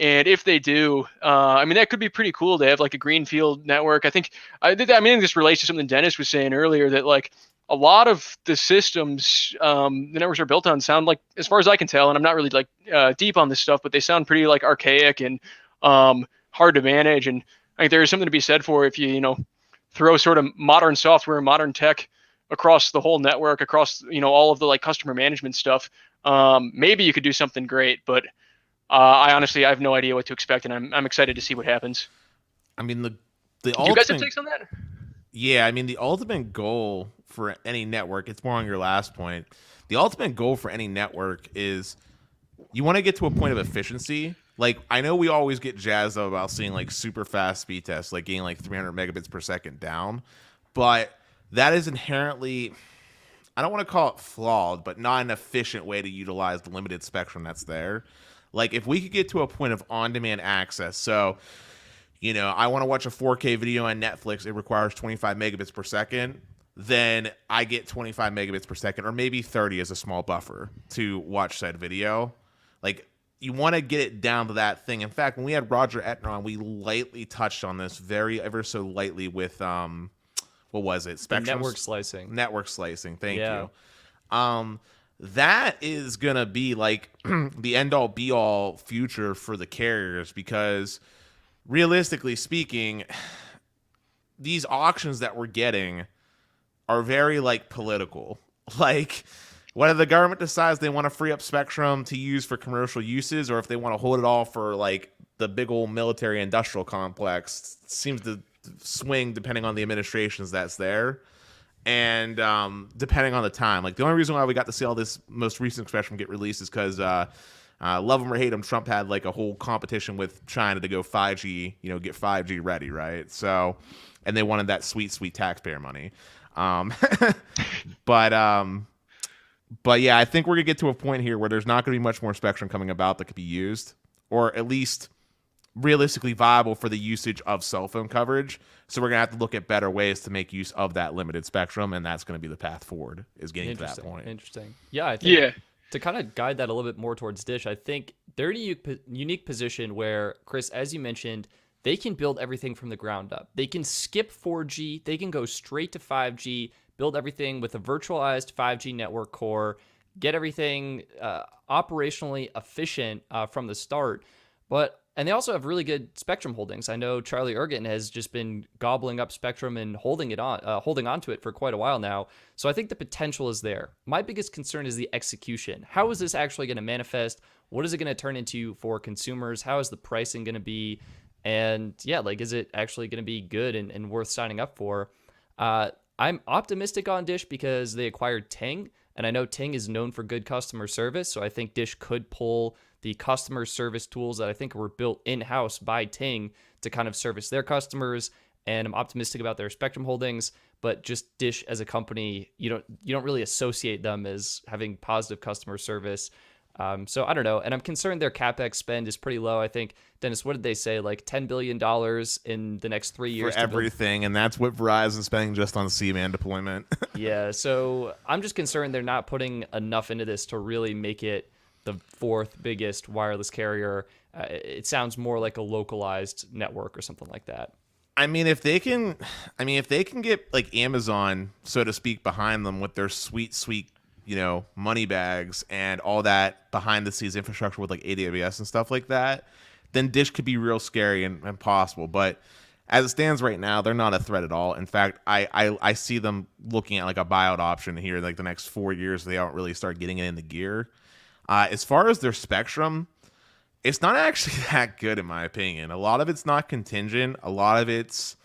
And if they do, I mean, that could be pretty cool to have like a greenfield network. I think this relates to something Dennis was saying earlier, that like a lot of the systems the networks are built on sound like, as far as I can tell, and I'm not really like deep on this stuff, but they sound pretty like archaic and hard to manage. And I think there is something to be said for if you throw sort of modern software, modern tech across the whole network, across all of the like customer management stuff. Maybe you could do something great, but I honestly have no idea what to expect, and I'm excited to see what happens. I mean, the Do ultimate, you guys have takes on that? yeah, I mean, the ultimate goal for any network, it's more on your last point. The ultimate goal for any network is you want to get to a point of efficiency. Like, I know we always get jazzed up about seeing like super fast speed tests, like getting like 300 megabits per second down, but that is inherently, I don't want to call it flawed, but not an efficient way to utilize the limited spectrum that's there. Like, if we could get to a point of on-demand access, so I want to watch a 4K video on Netflix, it requires 25 megabits per second, then I get 25 megabits per second, or maybe 30 as a small buffer to watch said video. Like, you want to get it down to that thing. In fact, when we had Roger Etner on, we lightly touched on this ever so lightly with, what was it? Spectrum? Network slicing. Network slicing, thank you. That is going to be like the end-all be-all future for the carriers, because realistically speaking, these auctions that we're getting are very like political. Like, whether the government decides they want to free up spectrum to use for commercial uses, or if they want to hold it all for like the big old military industrial complex, seems to swing depending on the administrations that's there. And depending on the time. Like, the only reason why we got to see all this most recent spectrum get released is because love him or hate him, Trump had like a whole competition with China to go 5G, get 5G ready, right? So, and they wanted that sweet, sweet taxpayer money. But yeah, I think we're gonna get to a point here where there's not gonna be much more spectrum coming about that could be used, or at least realistically viable for the usage of cell phone coverage. So we're gonna have to look at better ways to make use of that limited spectrum, and that's gonna be the path forward, is getting to that point. Interesting. Yeah, I think to kind of guide that a little bit more towards Dish, I think they're in a unique position where, Chris, as you mentioned, they can build everything from the ground up. They can skip 4G. They can go straight to 5G, build everything with a virtualized 5G network core, get everything operationally efficient from the start. And they also have really good spectrum holdings. I know Charlie Ergen has just been gobbling up spectrum and holding on to it for quite a while now. So I think the potential is there. My biggest concern is the execution. How is this actually going to manifest? What is it going to turn into for consumers? How is the pricing going to be? And yeah, like, is it actually going to be good and worth signing up for? I'm optimistic on Dish because they acquired Ting, and I know Ting is known for good customer service. So I think Dish could pull the customer service tools that I think were built in-house by Ting to kind of service their customers. And I'm optimistic about their spectrum holdings, but just Dish as a company, you don't really associate them as having positive customer service. So I don't know. And I'm concerned their CapEx spend is pretty low. I think, Dennis, what did they say? Like $10 billion in the next 3 years for everything. And that's what Verizon's spending just on C-band deployment. Yeah. So I'm just concerned they're not putting enough into this to really make it the fourth biggest wireless carrier. It sounds more like a localized network or something like that. I mean, if they can get like Amazon, so to speak, behind them with their sweet, money bags and all that behind the scenes infrastructure with like AWS and stuff like that, then Dish could be real scary and possible. But as it stands right now, they're not a threat at all. In fact, I see them looking at like a buyout option here, like the next 4 years. They don't really start getting it in the gear. As far as their spectrum, it's not actually that good in my opinion. A lot of it's not contingent. A lot of it's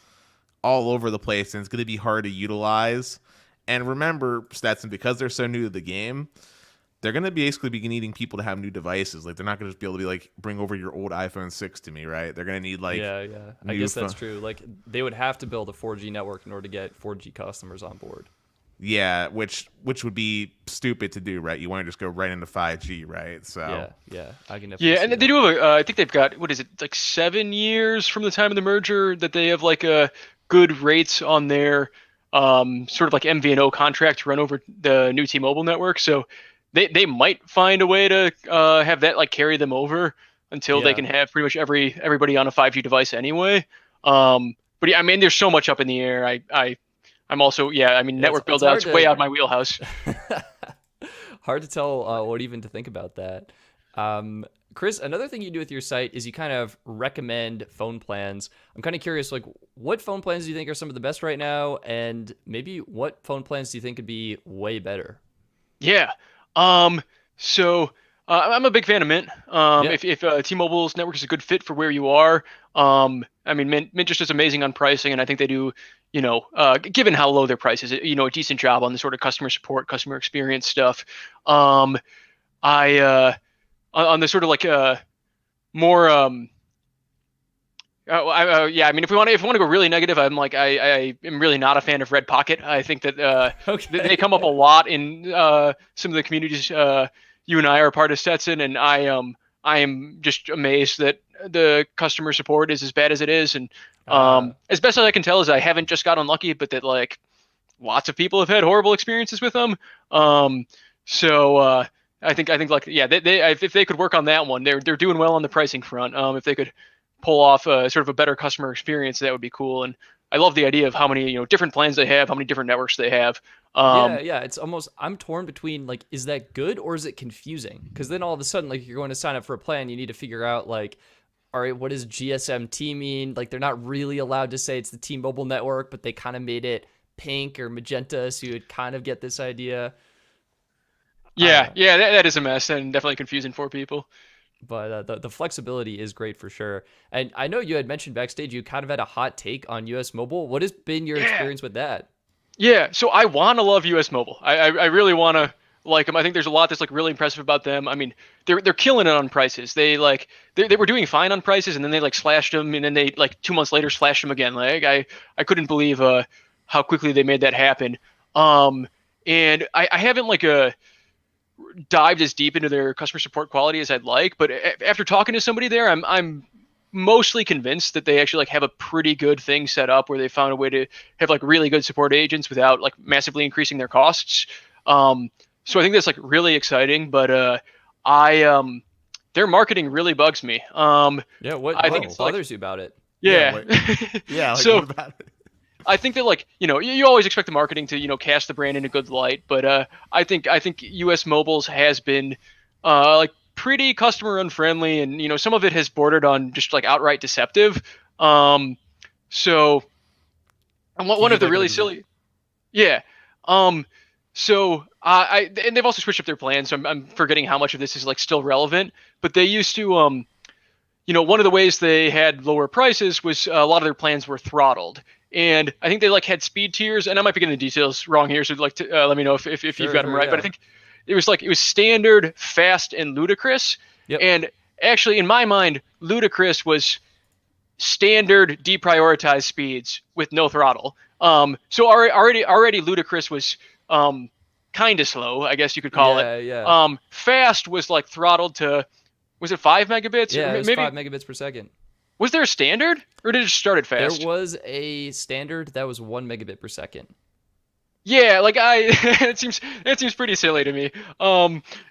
all over the place, and it's going to be hard to utilize. And remember, Stetson, because they're so new to the game, they're going to basically be needing people to have new devices. Like, they're not going to just be able to be like, bring over your old iPhone 6 to me, right? They're going to need like I guess that's true. Like, they would have to build a 4G network in order to get 4G customers on board. Yeah, which would be stupid to do, right? You want to just go right into 5G, right? So yeah, I can definitely. Yeah, and they do have I think they've got, what is it, like 7 years from the time of the merger that they have like a good rates on their sort of like MVNO contract to run over the new T-Mobile network. So they might find a way to have that like carry them over until they can have pretty much everybody on a 5G device anyway. But yeah, I mean, there's so much up in the air. I'm also, I mean, network build out's way out of my wheelhouse. Hard to tell what even to think about that. Chris, another thing you do with your site is you kind of recommend phone plans. I'm kind of curious, like, what phone plans do you think are some of the best right now, and maybe what phone plans do you think could be way better? Yeah. So I'm a big fan of Mint. If T-Mobile's network is a good fit for where you are, I mean, Mint just is amazing on pricing, and I think they do, given how low their price is, a decent job on the sort of customer support, customer experience stuff. I on the sort of like more I mean, if we want to go really negative, I'm like I am really not a fan of Red Pocket. I think that they come up a lot in some of the communities you and I are part of, Stetson, and I am just amazed that the customer support is as bad as it is, and as best as I can tell is I haven't just got unlucky, but that like lots of people have had horrible experiences with them. So I think like they if they could work on that one, they're doing well on the pricing front. If they could pull off sort of a better customer experience, that would be cool. And I love the idea of how many different plans they have, how many different networks they have. Yeah, it's almost, I'm torn between like, is that good or is it confusing? Because then all of a sudden, like, you're going to sign up for a plan, you need to figure out like, all right, what does GSMT mean? Like, they're not really allowed to say it's the T-Mobile network, but they kind of made it pink or magenta, so you would kind of get this idea. That is a mess and definitely confusing for people. But the flexibility is great for sure. And I know you had mentioned backstage you kind of had a hot take on US Mobile. What has been your experience with that? Yeah, so I want to love US Mobile. I really want to like them. I think there's a lot that's like really impressive about them. I mean, they're killing it on prices. They were doing fine on prices, and then they like slashed them, and then they like 2 months later slashed them again. Like I couldn't believe how quickly they made that happen. And I haven't like dived as deep into their customer support quality as I'd like, but after talking to somebody there, I'm mostly convinced that they actually like have a pretty good thing set up where they found a way to have like really good support agents without like massively increasing their costs. So I think that's like really exciting, but their marketing really bugs me. What bothers you about it? Yeah. Like, so what about it? I think that like, you always expect the marketing to, cast the brand in a good light, but I think US Mobile's has been like pretty customer unfriendly, and some of it has bordered on just like outright deceptive. So one of the really silly, so and they've also switched up their plans. So I'm forgetting how much of this is like still relevant, but they used to one of the ways they had lower prices was a lot of their plans were throttled. And I think they like had speed tiers, and I might be getting the details wrong here, so like to let me know if you've got them right. But I think it was standard, fast, and ludicrous. Yep. And actually, in my mind, ludicrous was standard deprioritized speeds with no throttle. So already ludicrous was kind of slow, I guess you could call it. Yeah. Fast was like throttled to, was it 5 megabits? Yeah, it was 5 megabits per second. Was there a standard, or did it just start at fast? There was a standard that was 1 megabit per second. Yeah, like it seems pretty silly to me.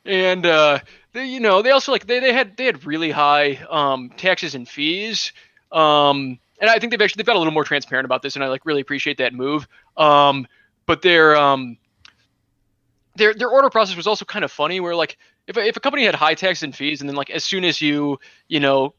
They also like they had really high taxes and fees. And I think they've got a little more transparent about this, and I like really appreciate that move. But their order process was also kind of funny, where like if a company had high taxes and fees, and then like as soon as you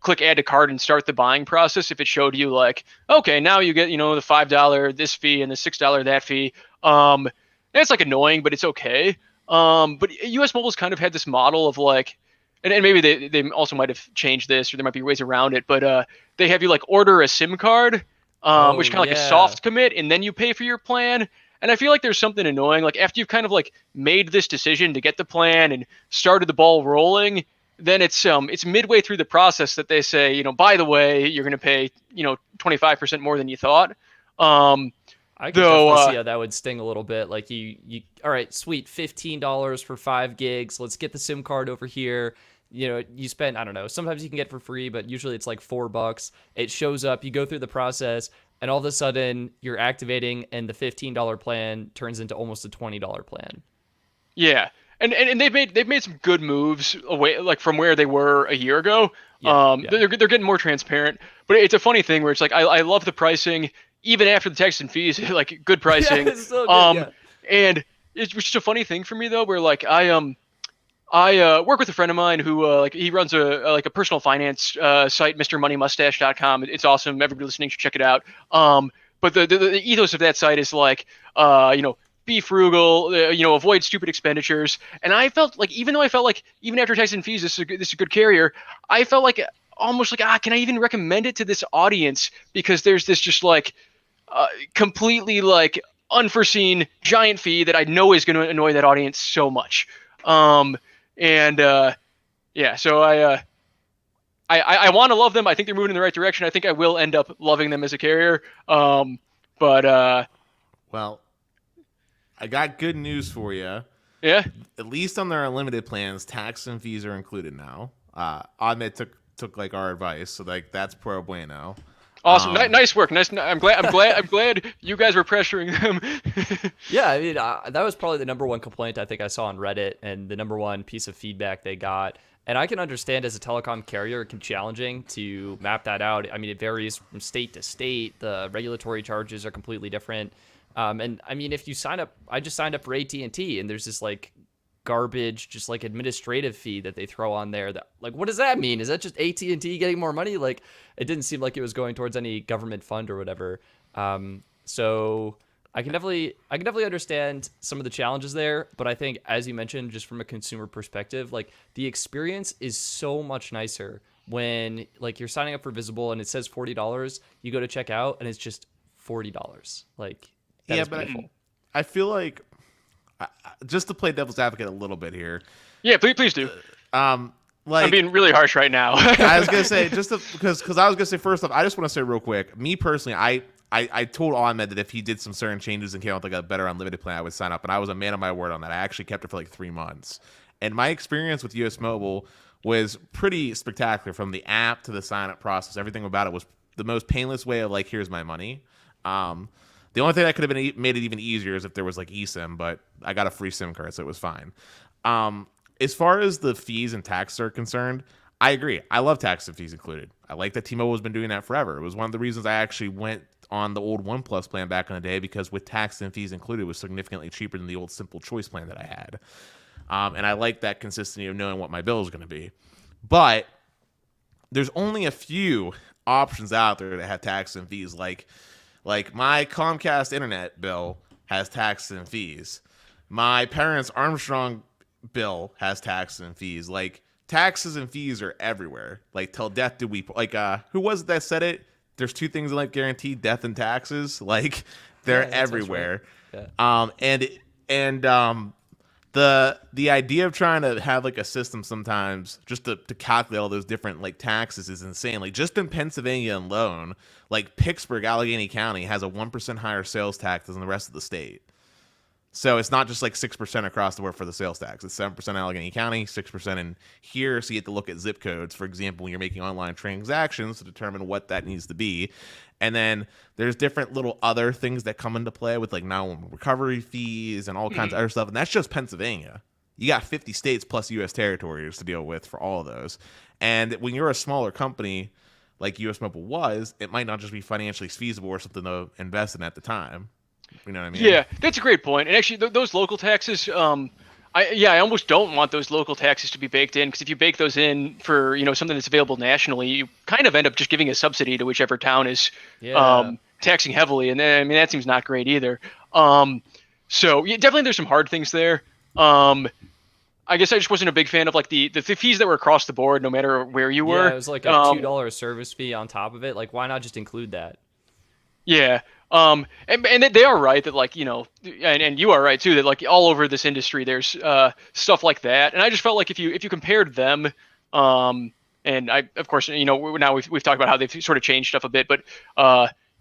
click add to cart and start the buying process, if it showed you like, okay, now you get the $5 this fee and the $6 that fee, and it's like annoying, but it's okay. But US Mobile's kind of had this model of like, and maybe they also might have changed this, or there might be ways around it, but they have you like order a SIM card, which is kind of like a soft commit, and then you pay for your plan. And I feel like there's something annoying, like after you've kind of like made this decision to get the plan and started the ball rolling, then it's midway through the process that they say, by the way, you're going to pay, 25% more than you thought. I can definitely see how that would sting a little bit. Like you all right, sweet, $15 for 5 gigs. Let's get the SIM card over here. You spend, I don't know, sometimes you can get it for free, but usually it's like $4. It shows up, you go through the process, and all of a sudden you're activating, and the $15 plan turns into almost a $20 plan. Yeah. And they've made some good moves away, like from where they were a year ago. They're getting more transparent, but it's a funny thing where it's like, I love the pricing, even after the tax and fees, like good pricing. Yeah, it's so good, yeah. And it's just a funny thing for me though, where like I work with a friend of mine who like he runs a personal finance site, MrMoneyMustache.com. It's awesome. Everybody listening should check it out. But the ethos of that site is like be frugal, avoid stupid expenditures. And I felt like even after tax and fees, this is a good carrier. I felt like almost like can I even recommend it to this audience, because there's this just like completely like unforeseen giant fee that I know is going to annoy that audience so much. So I want to love them. I think they're moving in the right direction. I think I will end up loving them as a carrier. Well, I got good news for you. Yeah. At least on their unlimited plans, tax and fees are included now. Ahmed took like our advice, so like that's pro bueno. Awesome. Nice work. Nice. I'm glad you guys were pressuring them. Yeah, I mean, that was probably the number one complaint I think I saw on Reddit, and the number one piece of feedback they got. And I can understand as a telecom carrier, it can be challenging to map that out. I mean, it varies from state to state. The regulatory charges are completely different. And I mean, if you sign up, I just signed up for AT&T, and there's this like garbage, just like administrative fee that they throw on there. That like, what does that mean? Is that just AT&T getting more money? Like, it didn't seem like it was going towards any government fund or whatever. So I can definitely understand some of the challenges there, but I think, as you mentioned, just from a consumer perspective, like the experience is so much nicer when like you're signing up for Visible and it says $40, you go to check out and it's just $40. Like, that is beautiful. I feel like, just to play devil's advocate a little bit here. Yeah, please do. Like, I'm being really harsh right now. I was gonna say because I was gonna say, first off, I just want to say real quick. Me personally, I told Ahmed that if he did some certain changes and came out with like a better unlimited plan, I would sign up, and I was a man of my word on that. I actually kept it for like 3 months, and my experience with US Mobile was pretty spectacular. From the app to the sign up process, everything about it was the most painless way of like, here's my money. The only thing that could have been made it even easier is if there was like eSIM, but I got a free SIM card, so it was fine. As far as the fees and taxes are concerned, I agree. I love tax and fees included. I like that T-Mobile has been doing that forever. It was one of the reasons I actually went on the old OnePlus plan back in the day, because with tax and fees included, it was significantly cheaper than the old Simple Choice plan that I had. And I like that consistency of knowing what my bill is going to be. But there's only a few options out there that have tax and fees. Like my Comcast internet bill has taxes and fees. My parents' Armstrong bill has taxes and fees. Like, taxes and fees are everywhere. Like, till death do we, like, who was it that said it? There's two things in life guaranteed: death and taxes. Like, they're everywhere. Right. Yeah. The idea of trying to have like a system sometimes just to calculate all those different like taxes is insane. Like, just in Pennsylvania alone, like Pittsburgh, Allegheny County has a 1% higher sales tax than the rest of the state. So it's not just like 6% across the board for the sales tax. It's 7% in Allegheny County, 6% in here. So you have to look at zip codes, for example, when you're making online transactions, to determine what that needs to be. And then there's different little other things that come into play with like now recovery fees and all kinds of other stuff. And that's just Pennsylvania. You got 50 states plus U.S. territories to deal with for all of those. And when you're a smaller company like US Mobile was, it might not just be financially feasible or something to invest in at the time. You know what I mean? Yeah, that's a great point. And actually, those local taxes, I almost don't want those local taxes to be baked in, because if you bake those in for something that's available nationally, you kind of end up just giving a subsidy to whichever town is taxing heavily, and then, I mean, that seems not great either. So yeah, definitely there's some hard things there. I guess I just wasn't a big fan of like the fees that were across the board, no matter where you were. Yeah, it was like a $2 service fee on top of it. Like, why not just include that? Yeah. And they are right that like, and you are right too, that like all over this industry, there's stuff like that. And I just felt like if you compared them, and I, of course, now we've talked about how they've sort of changed stuff a bit, but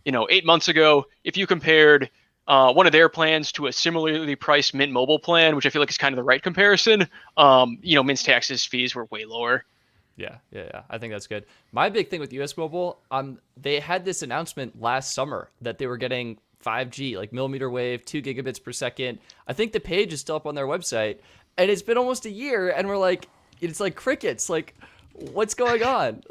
8 months ago, if you compared one of their plans to a similarly priced Mint Mobile plan, which I feel like is kind of the right comparison, Mint's taxes fees were way lower. Yeah. I think that's good. My big thing with US Mobile, they had this announcement last summer that they were getting 5G, like millimeter wave, 2 gigabits per second. I think the page is still up on their website, and it's been almost a year, and we're like, it's like crickets. Like, what's going on?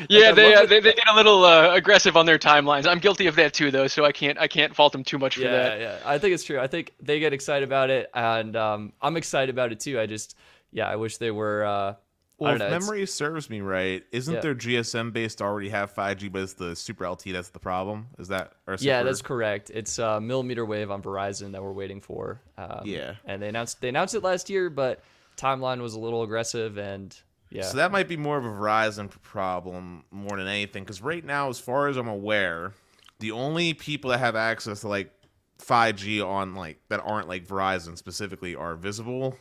Yeah, I love they get a little aggressive on their timelines. I'm guilty of that too, though, so I can't fault them too much for that. Yeah. I think it's true. I think they get excited about it, and I'm excited about it too. I wish they were. I Well, don't if know. memory serves me right, isn't Yeah. their GSM based already have 5G, but it's the Super LT that's the problem? Is that or Yeah, super, that's correct. It's millimeter wave on Verizon that we're waiting for. Yeah. And they announced it last year, but timeline was a little aggressive, and yeah. So that might be more of a Verizon problem more than anything, because right now, as far as I'm aware, the only people that have access to like 5G on like that aren't like Verizon specifically are Visible,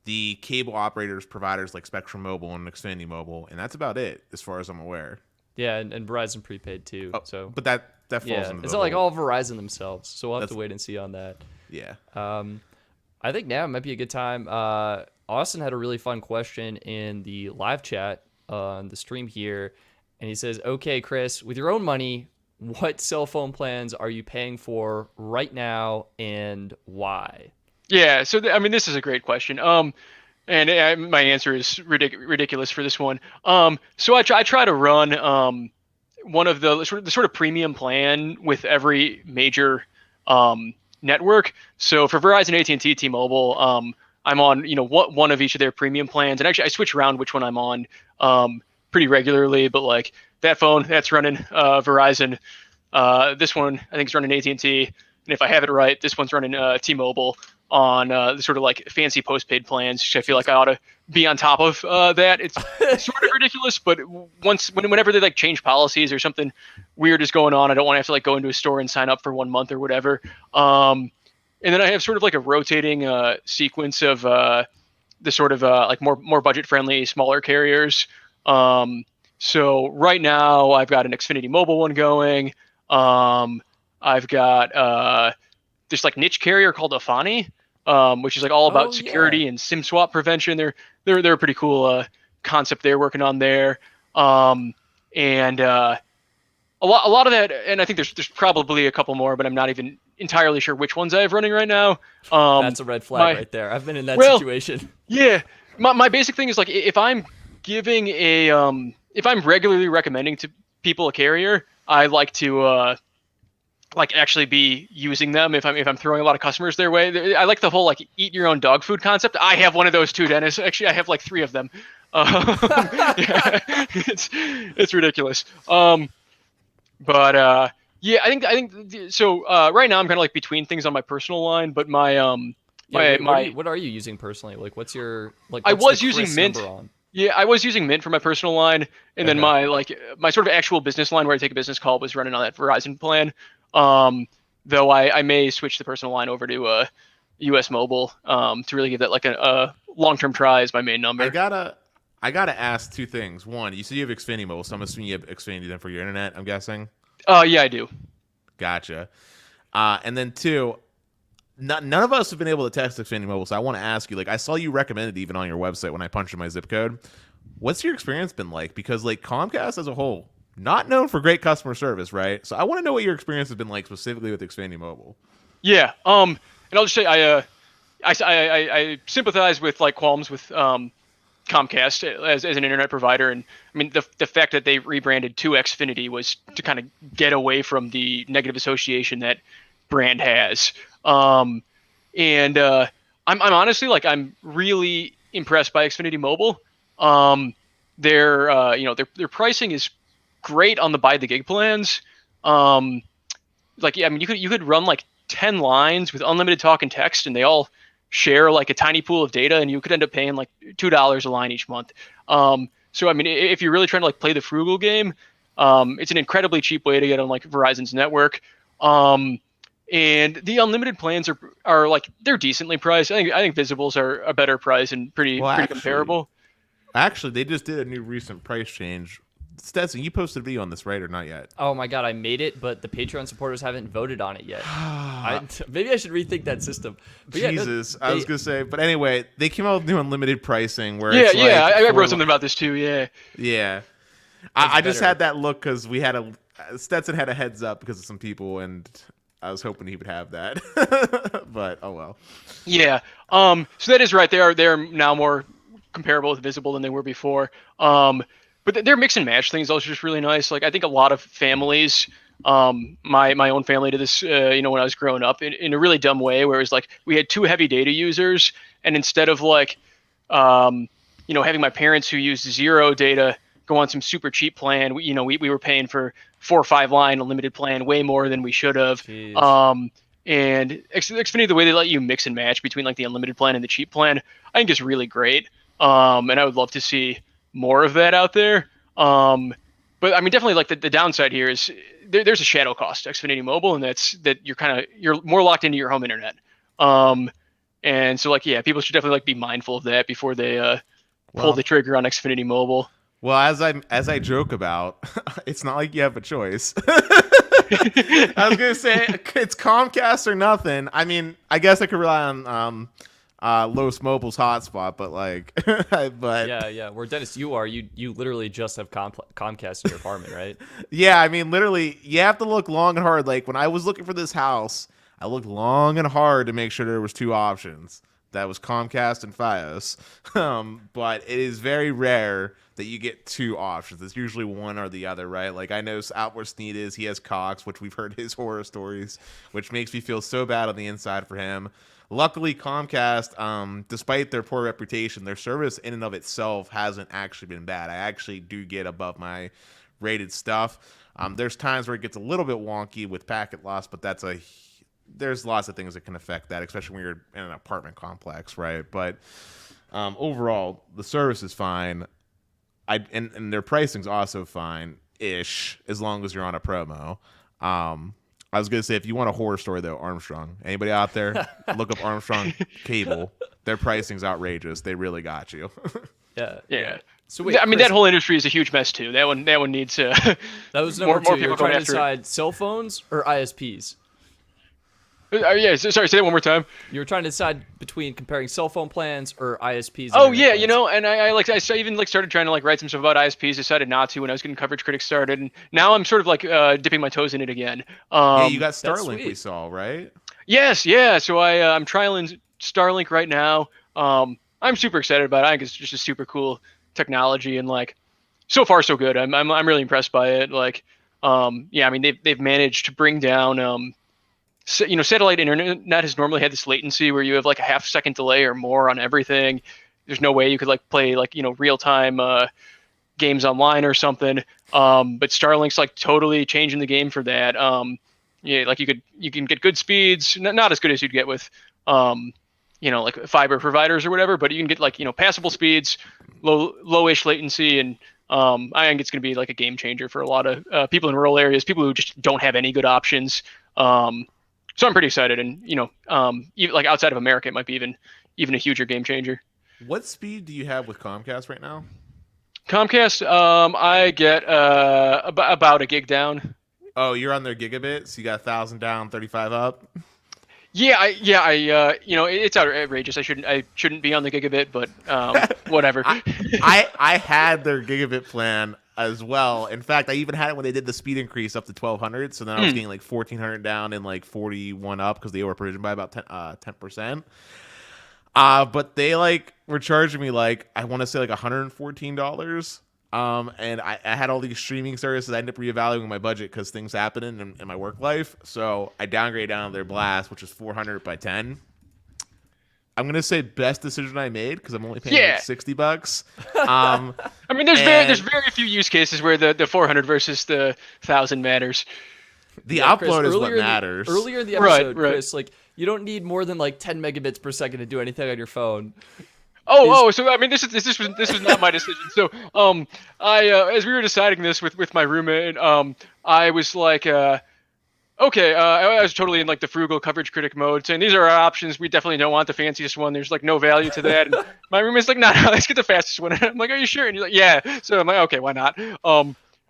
the cable operators providers like Spectrum Mobile and Xfinity Mobile, and that's about it as far as I'm aware. Yeah, and Verizon prepaid too. Oh, so but that falls yeah, into it's the not like whole- all Verizon themselves. So we'll have to That's- wait and see on that. Yeah. I think now might be a good time. Austin had a really fun question in the live chat on the stream here, and he says, "Okay, Chris, with your own money, what cell phone plans are you paying for right now, and why?" Yeah, so I mean, this is a great question. And my answer is ridiculous for this one. So I try to run one of the sort of premium plan with every major network. So for Verizon, AT&T, T-Mobile, I'm on one of each of their premium plans, and actually I switch around which one I'm on pretty regularly. But like that phone, that's running Verizon. This one I think is running AT&T, and if I have it right, this one's running T-Mobile on the sort of like fancy postpaid plans, which I feel like I ought to be on top of that. It's sort of ridiculous, but whenever they like change policies or something weird is going on, I don't want to have to like go into a store and sign up for 1 month or whatever. And then I have sort of like a rotating sequence of the sort of like more budget friendly, smaller carriers. So right now I've got an Xfinity Mobile one going. I've got this like niche carrier called Afani, which is like all about security and SIM swap prevention. They're a pretty cool concept they're working on there. And a lot of that, and I think there's probably a couple more, but I'm not even entirely sure which ones I have running right now. That's a red flag right there. I've been in that situation. Yeah, my basic thing is like if I'm giving if I'm regularly recommending to people a carrier, I like to like actually be using them if I'm throwing a lot of customers their way. I like the whole like eat your own dog food concept. I have one of those too, Dennis. Actually, I have like 3 of them. Yeah, it's ridiculous. But yeah, I think so. Right now I'm kind of like between things on my personal line, but my what are you using personally? Like, what's your like? I what's was the using Chris Mint. number on? Yeah, I was using Mint for my personal line, and then Okay. my sort of actual business line where I take a business call was running on that Verizon plan. Though I may switch the personal line over to US Mobile to really give that like a long-term try as my main number. I gotta ask 2 things. One, you said you have Xfinity Mobile, so I'm assuming you have Xfinity then for your internet, I'm guessing. Yeah, I do. Gotcha. And then 2, none of us have been able to test Xfinity Mobile, so I want to ask you, like, I saw you recommended even on your website when I punched in my zip code. What's your experience been like? Because like Comcast as a whole, not known for great customer service, right? So I want to know what your experience has been like specifically with Xfinity Mobile. Yeah. And I'll just say I sympathize with like qualms with Comcast as an internet provider, and I mean the fact that they rebranded to Xfinity was to kind of get away from the negative association that brand has. I'm honestly like I'm really impressed by Xfinity Mobile. Their pricing is great on the by the gig plans. Like yeah, I mean you could run like 10 lines with unlimited talk and text, and they all share like a tiny pool of data, and you could end up paying like $2 a line each month. So I mean, if you're really trying to like play the frugal game, it's an incredibly cheap way to get on like Verizon's network. And the unlimited plans are like they're decently priced. I think Visibles are a better price and pretty comparable. Actually, they just did a new recent price change. Stetson, you posted a video on this, right, or not yet? Oh my god, I made it, but the Patreon supporters haven't voted on it yet. Maybe I should rethink that system. But Jesus, I was gonna say, but anyway, they came out with new unlimited pricing where I wrote something about this too. Yeah. I just had that look because Stetson had a heads up because of some people, and I was hoping he would have that, but oh well. Yeah. So that is right. They're now more comparable with Visible than they were before. But their mix and match thing is also just really nice. Like I think a lot of families, my own family did this, when I was growing up in a really dumb way, where it was like we had 2 heavy data users, and instead of like, having my parents who used 0 data go on some super cheap plan, we were paying for 4 or 5 line unlimited plan way more than we should have. And Xfinity, the way they let you mix and match between like the unlimited plan and the cheap plan, I think is really great. And I would love to see more of that out there. But I mean, definitely like the downside here is there's a shadow cost to Xfinity Mobile, and that's that you're more locked into your home internet. And so like, yeah, people should definitely like be mindful of that before they pull the trigger on Xfinity Mobile. Well, as I joke about, it's not like you have a choice. I was gonna say it's Comcast or nothing. I mean, I guess I could rely on Los Mobile's hotspot, but like, but yeah. Where Dennis, you literally just have Comcast in your apartment, right? Yeah, I mean, literally, you have to look long and hard. Like when I was looking for this house, I looked long and hard to make sure there was 2 options. That was Comcast and Fios. But it is very rare that you get 2 options. It's usually one or the other, right? Like I know Outward Sneed he has Cox, which we've heard his horror stories, which makes me feel so bad on the inside for him. Luckily, Comcast, despite their poor reputation, their service in and of itself hasn't actually been bad. I actually do get above my rated stuff. There's times where it gets a little bit wonky with packet loss, but there's lots of things that can affect that, especially when you're in an apartment complex, right? But overall, the service is fine. And their pricing's also fine-ish, as long as you're on a promo. I was going to say, if you want a horror story, though, Armstrong. Anybody out there? Look up Armstrong Cable. Their pricing's outrageous. They really got you. Yeah. So wait, I mean, Chris, that whole industry is a huge mess, too. That one needs that was number more 2. You're people trying going to after it. decide cell phones or ISPs. Yeah, sorry, say that one more time. You were trying to decide between comparing cell phone plans or ISPs. Oh internet yeah, plans. and I even like started trying to like write some stuff about ISPs. Decided not to when I was getting CoverageCritic started, and now I'm sort of like dipping my toes in it again. Yeah, you got Starlink, sweet. we saw, right? Yes, yeah. So I'm trialing Starlink right now. I'm super excited about it. I think it's just a super cool technology, and like so far so good. I'm really impressed by it. Like, I mean they've managed to bring down satellite internet has normally had this latency where you have like a half-second delay or more on everything. There's no way you could like play like real-time games online or something. But Starlink's like totally changing the game for that. Like you can get good speeds, not as good as you'd get with like fiber providers or whatever, but you can get like passable speeds, lowish latency, and I think it's going to be like a game changer for a lot of people in rural areas, people who just don't have any good options. So I'm pretty excited, and even like outside of America, it might be even a huger game changer. What speed do you have with Comcast right now? Comcast, I get about a gig down. Oh, you're on their gigabit, so you got 1,000 down, 35 up. I it's outrageous. I shouldn't be on the gigabit, but whatever. I had their gigabit plan as well. In fact, I even had it when they did the speed increase up to 1,200. So then I was getting like 1,400 down and like 41 up because they were provisioned by about 10%. But they like were charging me like I want to say like $114. And I had all these streaming services. I ended up reevaluating my budget because things happen in my work life. So I downgraded down to their blast, which is 400 by 10. I'm gonna say best decision I made because I'm only paying like $60. I mean, there's very few use cases where the 400 versus the 1,000 matters. The upload Chris, is what matters. Earlier in the episode, Right. Chris, like you don't need more than like 10 megabits per second to do anything on your phone. So I mean, this was not my decision. So I as we were deciding this with my roommate, I was like. I was totally in like the frugal CoverageCritic mode, saying these are our options. We definitely don't want the fanciest one. There's like no value to that. And my roommate's like, no, let's get the fastest one. And I'm like, are you sure? And he's like, yeah. So I'm like, okay, why not?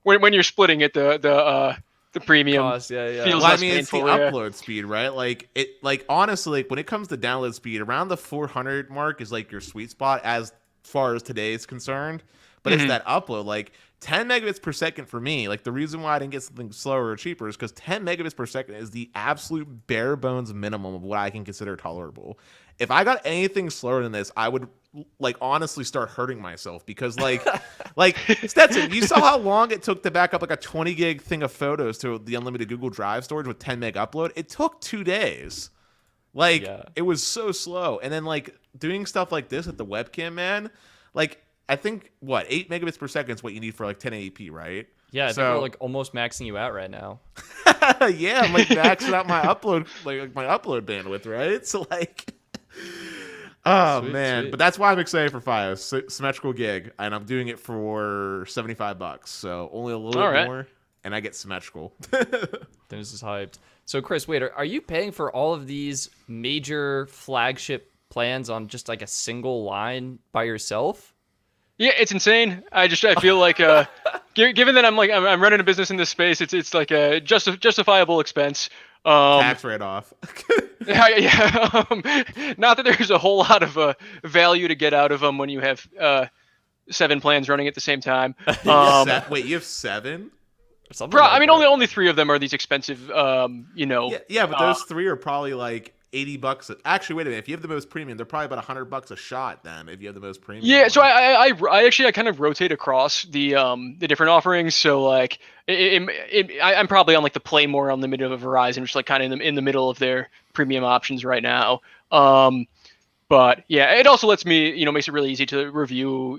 When you're splitting it, the premium Cost, feels Well, less I mean, it's the painful. upload speed, right? Like honestly, like when it comes to download speed, around the 400 mark is like your sweet spot. As far as today is concerned, but it's that upload. Like 10 megabits per second for me, like the reason why I didn't get something slower or cheaper is because 10 megabits per second is the absolute bare bones minimum of what I can consider tolerable. If I got anything slower than this, I would like honestly start hurting myself because like Stetson, you saw how long it took to back up like a 20 gig thing of photos to the unlimited Google Drive storage with 10 meg upload. It took 2 days. Like it was so slow. And then like doing stuff like this with the webcam, man, like I think 8 megabits per second is what you need for like 1080p, right? Yeah, I think we're like almost maxing you out right now. Yeah, I'm like maxing out my upload, like my upload bandwidth, right? So like, oh man, sweet. But that's why I'm excited for Fios symmetrical gig, and I'm doing it for $75. So only a little bit more, and I get symmetrical. This is hyped. So Chris, wait, are you paying for all of these major flagship plans on just like a single line by yourself? Yeah, it's insane. I feel like given that I'm running a business in this space, it's like a justifiable expense. Tax write-off. Yeah. Not that there's a whole lot of value to get out of them when you have 7 plans running at the same time. Wait, you have 7? I mean, only 3 of them are these expensive. Yeah, but those 3 are probably like $80. Actually, wait a minute. If you have the most premium, they're probably about $100 a shot. Then, if you have the most premium. Yeah, so I actually kind of rotate across the different offerings. So like, I'm probably on like the Play More Unlimited of Verizon, which is like kind of in the middle of their premium options right now. But yeah, it also lets me, makes it really easy to review,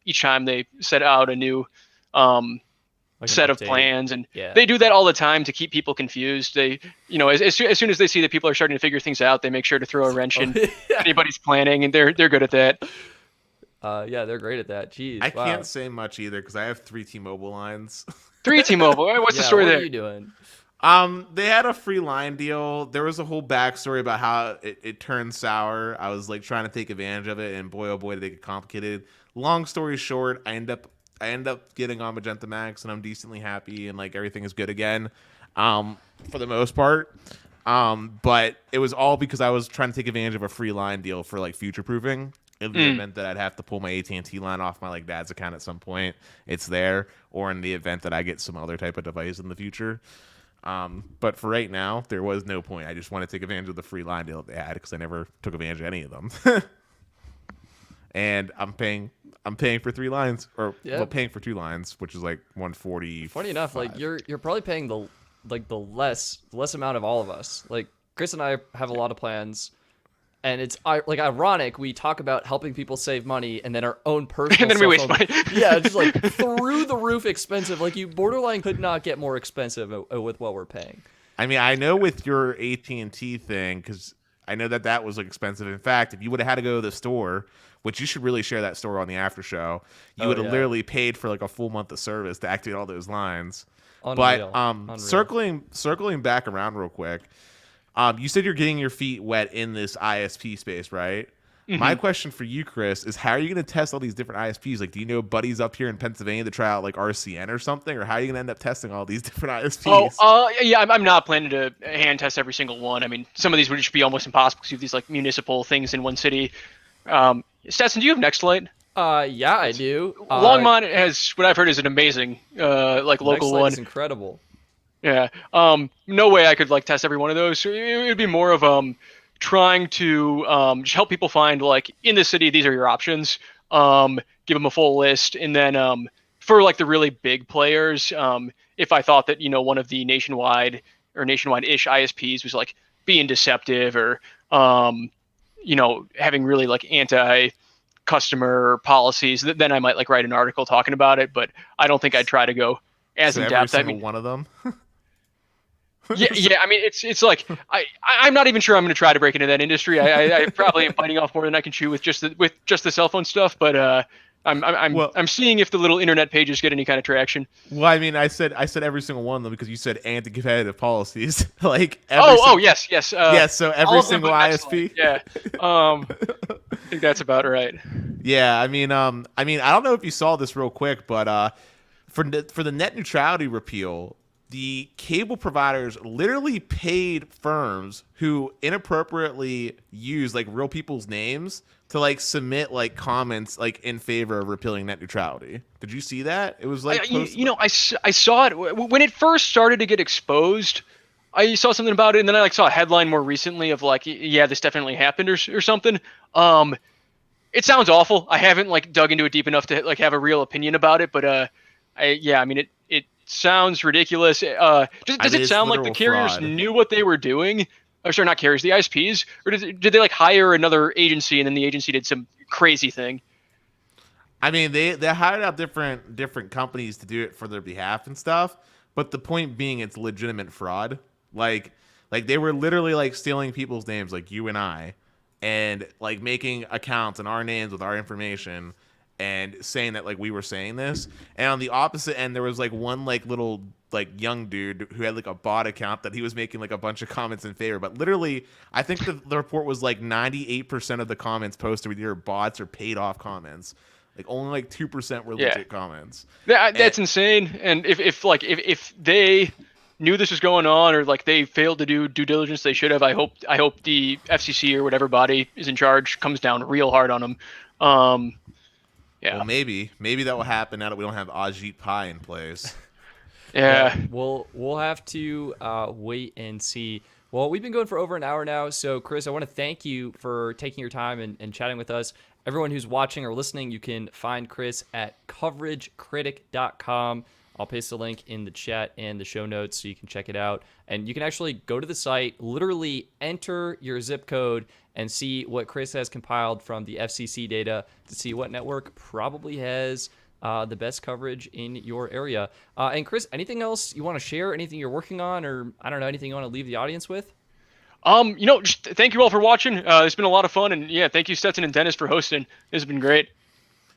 each time they set out a new set of plans, and they do that all the time to keep people confused. They, as soon as they see that people are starting to figure things out, they make sure to throw a wrench in anybody's planning, and they're good at that. Yeah, they're great at that. Jeez, I can't say much either because I have 3 T-Mobile lines. 3 T-Mobile. What's the story there? What are you doing? They had a free line deal. There was a whole backstory about how it turned sour. I was like trying to take advantage of it, and boy, oh boy, did it get complicated. Long story short, I end up getting on Magenta Max, and I'm decently happy, and like everything is good again, for the most part. But it was all because I was trying to take advantage of a free line deal for like future proofing. In the event that I'd have to pull my AT&T line off my like dad's account at some point, it's there. Or in the event that I get some other type of device in the future. But for right now, there was no point. I just want to take advantage of the free line deal that they had because I never took advantage of any of them. And I'm paying for 3 lines, or paying for 2 lines, which is like $140. Funny enough, like you're probably paying the less amount of all of us. Like Chris and I have a lot of plans, and it's like ironic. We talk about helping people save money, and then our own personal and then we waste money. Yeah, just like through the roof expensive. Like you borderline could not get more expensive with what we're paying. I mean, I know with your AT&T thing, because I know that was like expensive. In fact, if you would have had to go to the store, which you should really share that store on the after show, you would have literally paid for like a full month of service to activate all those lines. Unreal. But Unreal. circling back around real quick, you said you're getting your feet wet in this ISP space, right? Mm-hmm. My question for you, Chris, is how are you going to test all these different ISPs? Like, do you know buddies up here in Pennsylvania to try out like RCN or something, or how are you going to end up testing all these different ISPs? Yeah, I'm not planning to hand test every single one. I mean, some of these would just be almost impossible because you have these like municipal things in one city. Stetson, do you have Nextlight? Yeah, I do. Longmont has what I've heard is an amazing like local one. It's incredible. Yeah. No way I could like test every one of those. It would be more of trying to just help people find like in the city these are your options. Give them a full list, and then for like the really big players, if I thought that one of the nationwide or nationwide-ish ISPs was like being deceptive or having really like anti-customer policies, then I might like write an article talking about it. But I don't think I'd try to go as in depth. Every single one of them. Yeah. I mean, it's like I'm not even sure I'm going to try to break into that industry. I probably am biting off more than I can chew with just the cell phone stuff. But I'm seeing if the little internet pages get any kind of traction. Well, I mean, I said every single one of them because you said anti-competitive policies. Like yes. Yes, so every single ISP. Yeah. I think that's about right. Yeah, I mean, I don't know if you saw this real quick, but for the net neutrality repeal, the cable providers literally paid firms who inappropriately use like real people's names to like submit like comments like in favor of repealing net neutrality. Did you see that? It was like I saw it when it first started to get exposed. I saw something about it, and then I like saw a headline more recently of like, yeah, this definitely happened or something. It sounds awful. I haven't like dug into it deep enough to like have a real opinion about it, but I mean it sounds ridiculous. Does it sound like the carriers fraud. knew what they were doing? Or sorry, not carriers, the ISPs, or did they like hire another agency and then the agency did some crazy thing? I mean, they hired out different companies to do it for their behalf and stuff. But the point being, it's legitimate fraud. Like they were literally like stealing people's names, like you and I, and like making accounts in our names with our information, and saying that like we were saying this. And on the opposite end, there was like one like little like young dude who had like a bot account that he was making like a bunch of comments in favor. But literally, I think the report was like 98% of the comments posted with either bots or paid off comments. Like only like 2% were legit comments. That's insane. And if they knew this was going on, or like they failed to do due diligence they should have, I hope the FCC or whatever body is in charge comes down real hard on them. Yeah. Well, maybe that will happen now that we don't have Ajit Pai in place. Yeah. We'll have to wait and see. Well, we've been going for over an hour now, so Chris, I want to thank you for taking your time and chatting with us. Everyone who's watching or listening, you can find Chris at CoverageCritic.com. I'll paste the link in the chat and the show notes so you can check it out. And you can actually go to the site, literally enter your zip code, and see what Chris has compiled from the FCC data to see what network probably has the best coverage in your area. And Chris, anything else you want to share? Anything you're working on, or I don't know, anything you want to leave the audience with? Just thank you all for watching. It's been a lot of fun, and yeah, thank you Stetson and Dennis for hosting. This has been great.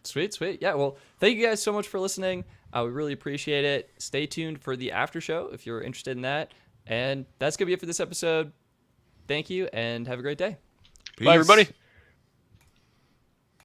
Sweet. Yeah, well, thank you guys so much for listening. We really appreciate it. Stay tuned for the after show if you're interested in that. And that's going to be it for this episode. Thank you, and have a great day. Peace. Bye, everybody.